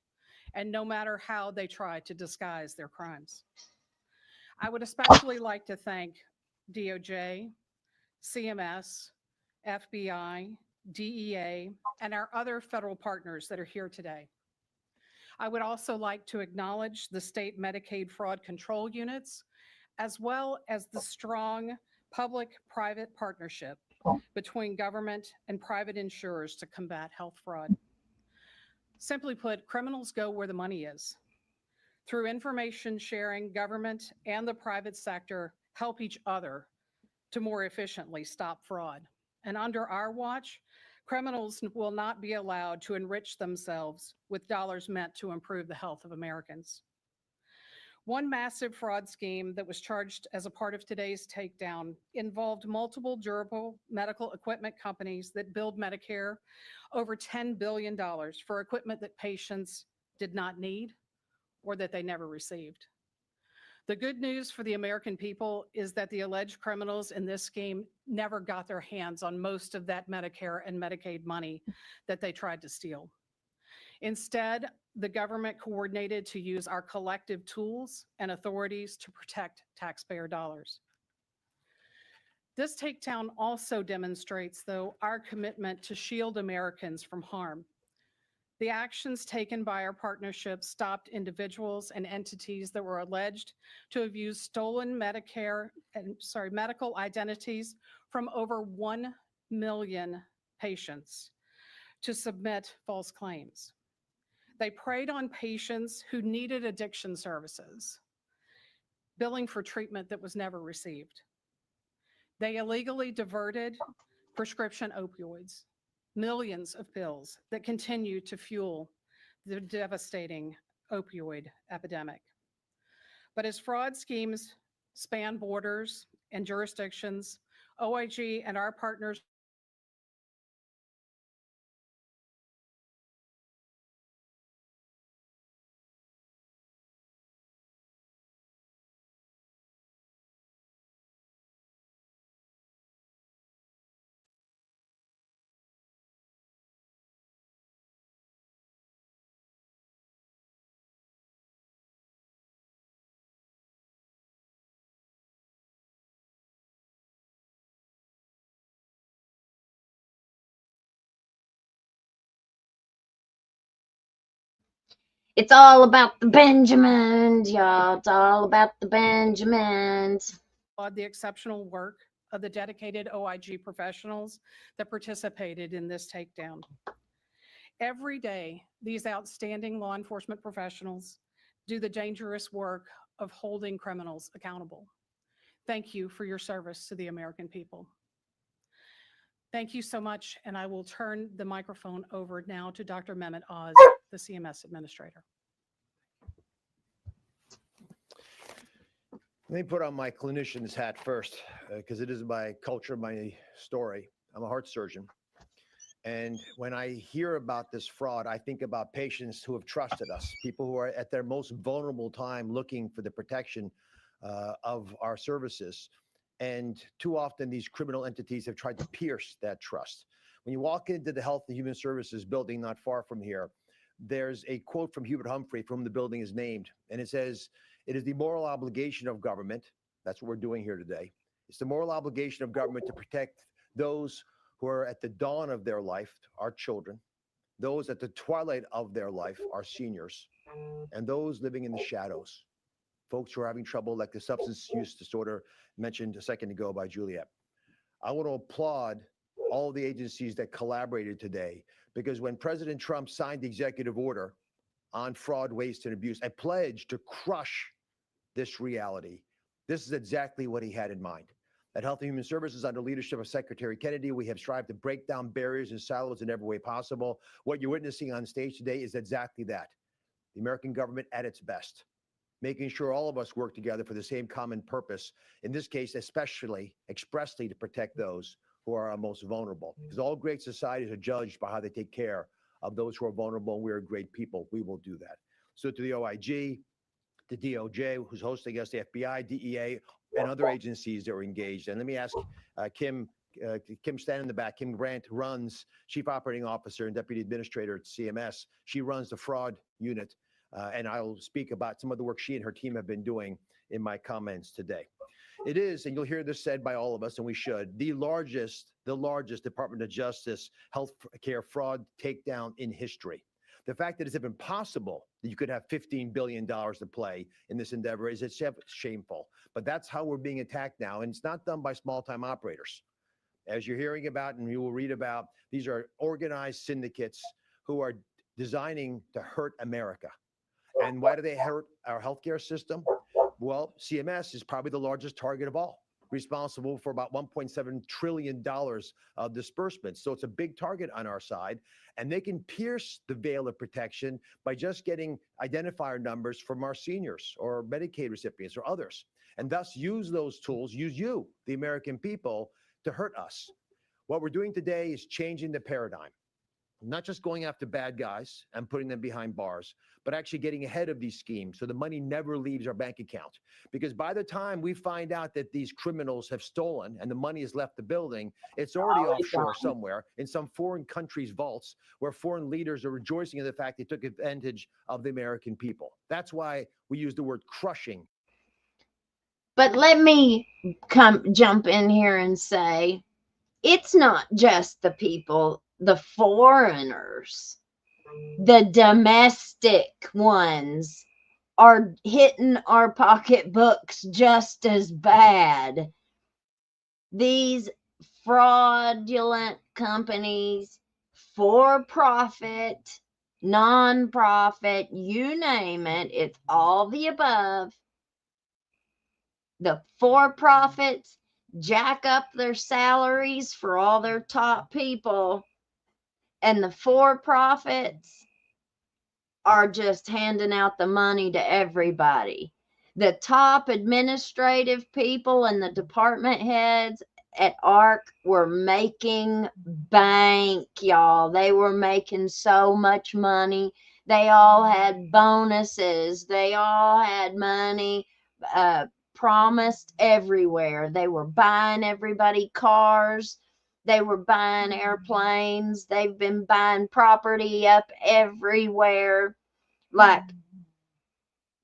and no matter how they try to disguise their crimes. I would especially like to thank DOJ, CMS, FBI, DEA, and our other federal partners that are here today. I would also like to acknowledge the state Medicaid fraud control units, as well as the strong public-private partnership between government and private insurers to combat health fraud. Simply put, criminals go where the money is. Through information sharing, government and the private sector help each other to more efficiently stop fraud. And under our watch, criminals will not be allowed to enrich themselves with dollars meant to improve the health of Americans. One massive fraud scheme that was charged as a part of today's takedown involved multiple durable medical equipment companies that billed Medicare over $10 billion for equipment that patients did not need or that they never received. The good news for the American people is that the alleged criminals in this scheme never got their hands on most of that Medicare and Medicaid money that they tried to steal. Instead, the government coordinated to use our collective tools and authorities to protect taxpayer dollars. This takedown also demonstrates, though, our commitment to shield Americans from harm. The actions taken by our partnership stopped individuals and entities that were alleged to have used stolen medical identities from over 1 million patients to submit false claims. They preyed on patients who needed addiction services, billing for treatment that was never received. They illegally diverted prescription opioids, millions of pills that continue to fuel the devastating opioid epidemic. But as fraud schemes span borders and jurisdictions, OIG and our partners It's all about the Benjamins, y'all. It's all about the Benjamins. applaud the exceptional work of the dedicated OIG professionals that participated in this takedown. Every day, these outstanding law enforcement professionals do the dangerous work of holding criminals accountable. Thank you for your service to the American people. Thank you so much, and I will turn the microphone over now to Dr. Mehmet Oz, the CMS Administrator. Let me put on my clinician's hat first, because it is my culture, my story. I'm a heart surgeon. And when I hear about this fraud, I think about patients who have trusted us, people who are at their most vulnerable time looking for the protection of our services. And too often these criminal entities have tried to pierce that trust. When you walk into the Health and Human Services building not far from here, there's a quote from Hubert Humphrey, from whom the building is named. And it says, "It is the moral obligation of government," that's what we're doing here today, it's the moral obligation of government to protect those who are at the dawn of their life, our children, those at the twilight of their life, our seniors, and those living in the shadows, folks who are having trouble, like the substance use disorder mentioned a second ago by Juliet. I want to applaud all the agencies that collaborated today, because when President Trump signed the executive order on fraud, waste, and abuse, a pledge to crush this reality, this is exactly what he had in mind. At Health and Human Services, under leadership of Secretary Kennedy, we have strived to break down barriers and silos in every way possible. What you're witnessing on stage today is exactly that. The American government at its best, making sure all of us work together for the same common purpose, in this case, especially expressly to protect those who are our most vulnerable. Because all great societies are judged by how they take care of those who are vulnerable, and we are great people. We will do that. So to the OIG, the DOJ, who's hosting us, the FBI, DEA, and other agencies that are engaged. And let me ask Kim standing in the back. Kim Grant runs, Chief Operating Officer and Deputy Administrator at CMS. She runs the fraud unit. And I'll speak about some of the work she and her team have been doing in my comments today. It is, and you'll hear this said by all of us, and we should, the largest Department of Justice healthcare fraud takedown in history. The fact that it's even possible that you could have $15 billion to play in this endeavor is shameful. But that's how we're being attacked now. And it's not done by small-time operators. As you're hearing about and you will read about, these are organized syndicates who are designing to hurt America. And why do they hurt our healthcare system? Well, CMS is probably the largest target of all, responsible for about $1.7 trillion of disbursements. So it's a big target on our side. And they can pierce the veil of protection by just getting identifier numbers from our seniors or Medicaid recipients or others, and thus use those tools, use you, the American people, to hurt us. What we're doing today is changing the paradigm. Not just going after bad guys and putting them behind bars, but actually getting ahead of these schemes so the money never leaves our bank account. Because by the time we find out that these criminals have stolen and the money has left the building, it's already offshore somewhere in some foreign country's vaults, where foreign leaders are rejoicing in the fact they took advantage of the American people. That's why we use the word crushing. But let me jump in here and say, it's not just the people, the foreigners, the domestic ones are hitting our pocketbooks just as bad. These fraudulent companies, for profit, non-profit, you name it, it's all the above. The for-profits jack up their salaries for all their top people, and the for-profits are just handing out the money to everybody. The top administrative people and the department heads at ARC were making bank, y'all. They were making so much money. They all had bonuses. They all had money promised everywhere. They were buying everybody cars. They were buying airplanes. They've been buying property up everywhere. Like,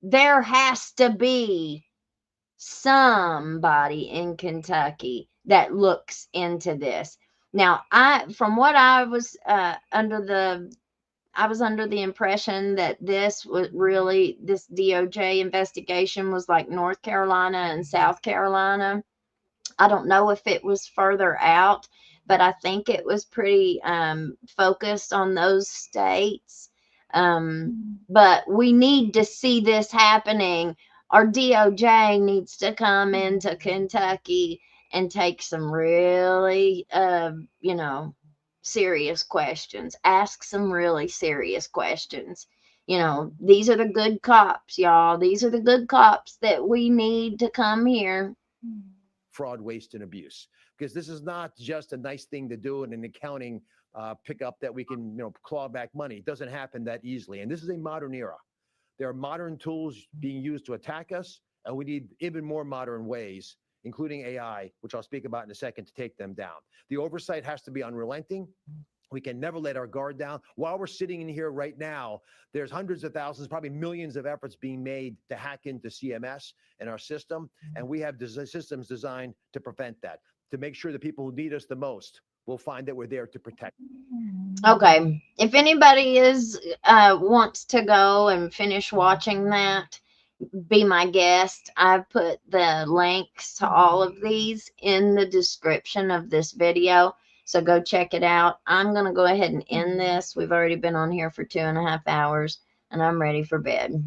there has to be somebody in Kentucky that looks into this. Now, from what I was under the impression that this DOJ investigation was like North Carolina and South Carolina. I don't know if it was further out, but I think it was pretty focused on those states. But we need to see this happening. Our DOJ needs to come into Kentucky and take some really, serious questions. Ask some really serious questions. These are the good cops, y'all. These are the good cops that we need to come here. Fraud, waste, and abuse. Because this is not just a nice thing to do in an accounting pickup that we can, claw back money. It doesn't happen that easily. And this is a modern era. There are modern tools being used to attack us, and we need even more modern ways, including AI, which I'll speak about in a second, to take them down. The oversight has to be unrelenting. We can never let our guard down. While we're sitting in here right now, there's hundreds of thousands, probably millions of efforts being made to hack into CMS and our system. And we have systems designed to prevent that, to make sure the people who need us the most will find that we're there to protect them. Okay. If anybody wants to go and finish watching that, be my guest. I've put the links to all of these in the description of this video. So go check it out. I'm going to go ahead and end this. We've already been on here for 2.5 hours and I'm ready for bed.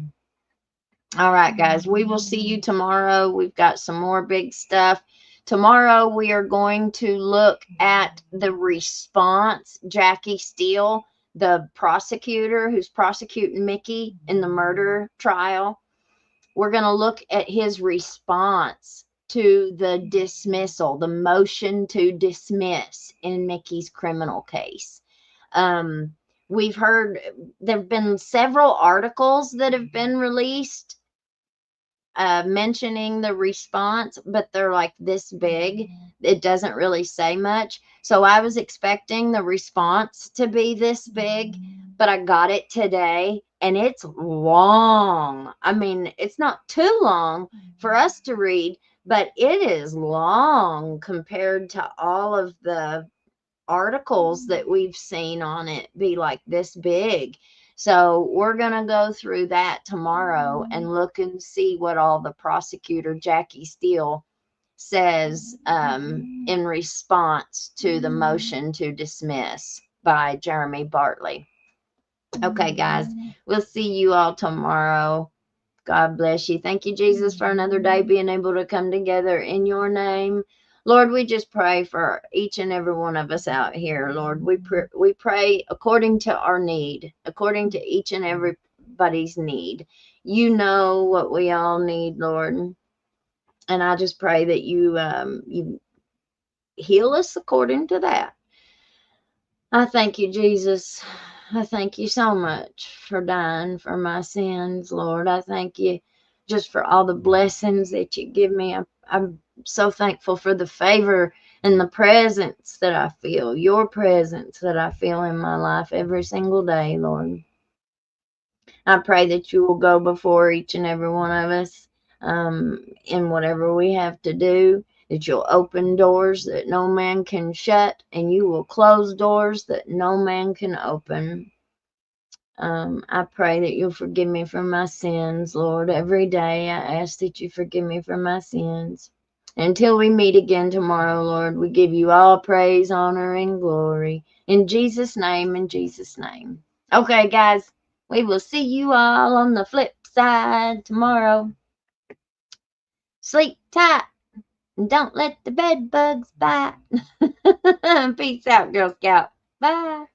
All right, guys, we will see you tomorrow. We've got some more big stuff. Tomorrow, we are going to look at the response. Jackie Steele, the prosecutor who's prosecuting Mickey in the murder trial. We're going to look at his response to the dismissal, the motion to dismiss in Mickey's criminal case. We've heard there have been several articles that have been released mentioning the response, but they're like this big. It doesn't really say much. So I was expecting the response to be this big, but I got it today and it's long. I mean, it's not too long for us to read, but it is long compared to all of the articles that we've seen on it be like this big. So we're going to go through that tomorrow and look and see what all the prosecutor, Jackie Steele, says in response to the motion to dismiss by Jeremy Bartley. Okay, guys, we'll see you all tomorrow. God bless you. Thank you, Jesus, for another day being able to come together in your name. Lord, we just pray for each and every one of us out here, Lord. We pray according to our need, according to each and everybody's need. You know what we all need, Lord. And I just pray that you heal us according to that. I thank you, Jesus. I thank you so much for dying for my sins, Lord. I thank you just for all the blessings that you give me. I'm so thankful for the favor and the presence that I feel, your presence that I feel in my life every single day, Lord. I pray that you will go before each and every one of us in whatever we have to do, that you'll open doors that no man can shut, and you will close doors that no man can open. I pray that you'll forgive me for my sins, Lord. Every day I ask that you forgive me for my sins. Until we meet again tomorrow, Lord, we give you all praise, honor, and glory. In Jesus' name, in Jesus' name. Okay, guys, we will see you all on the flip side tomorrow. Sleep tight and don't let the bed bugs bite. Peace out, Girl Scout. Bye.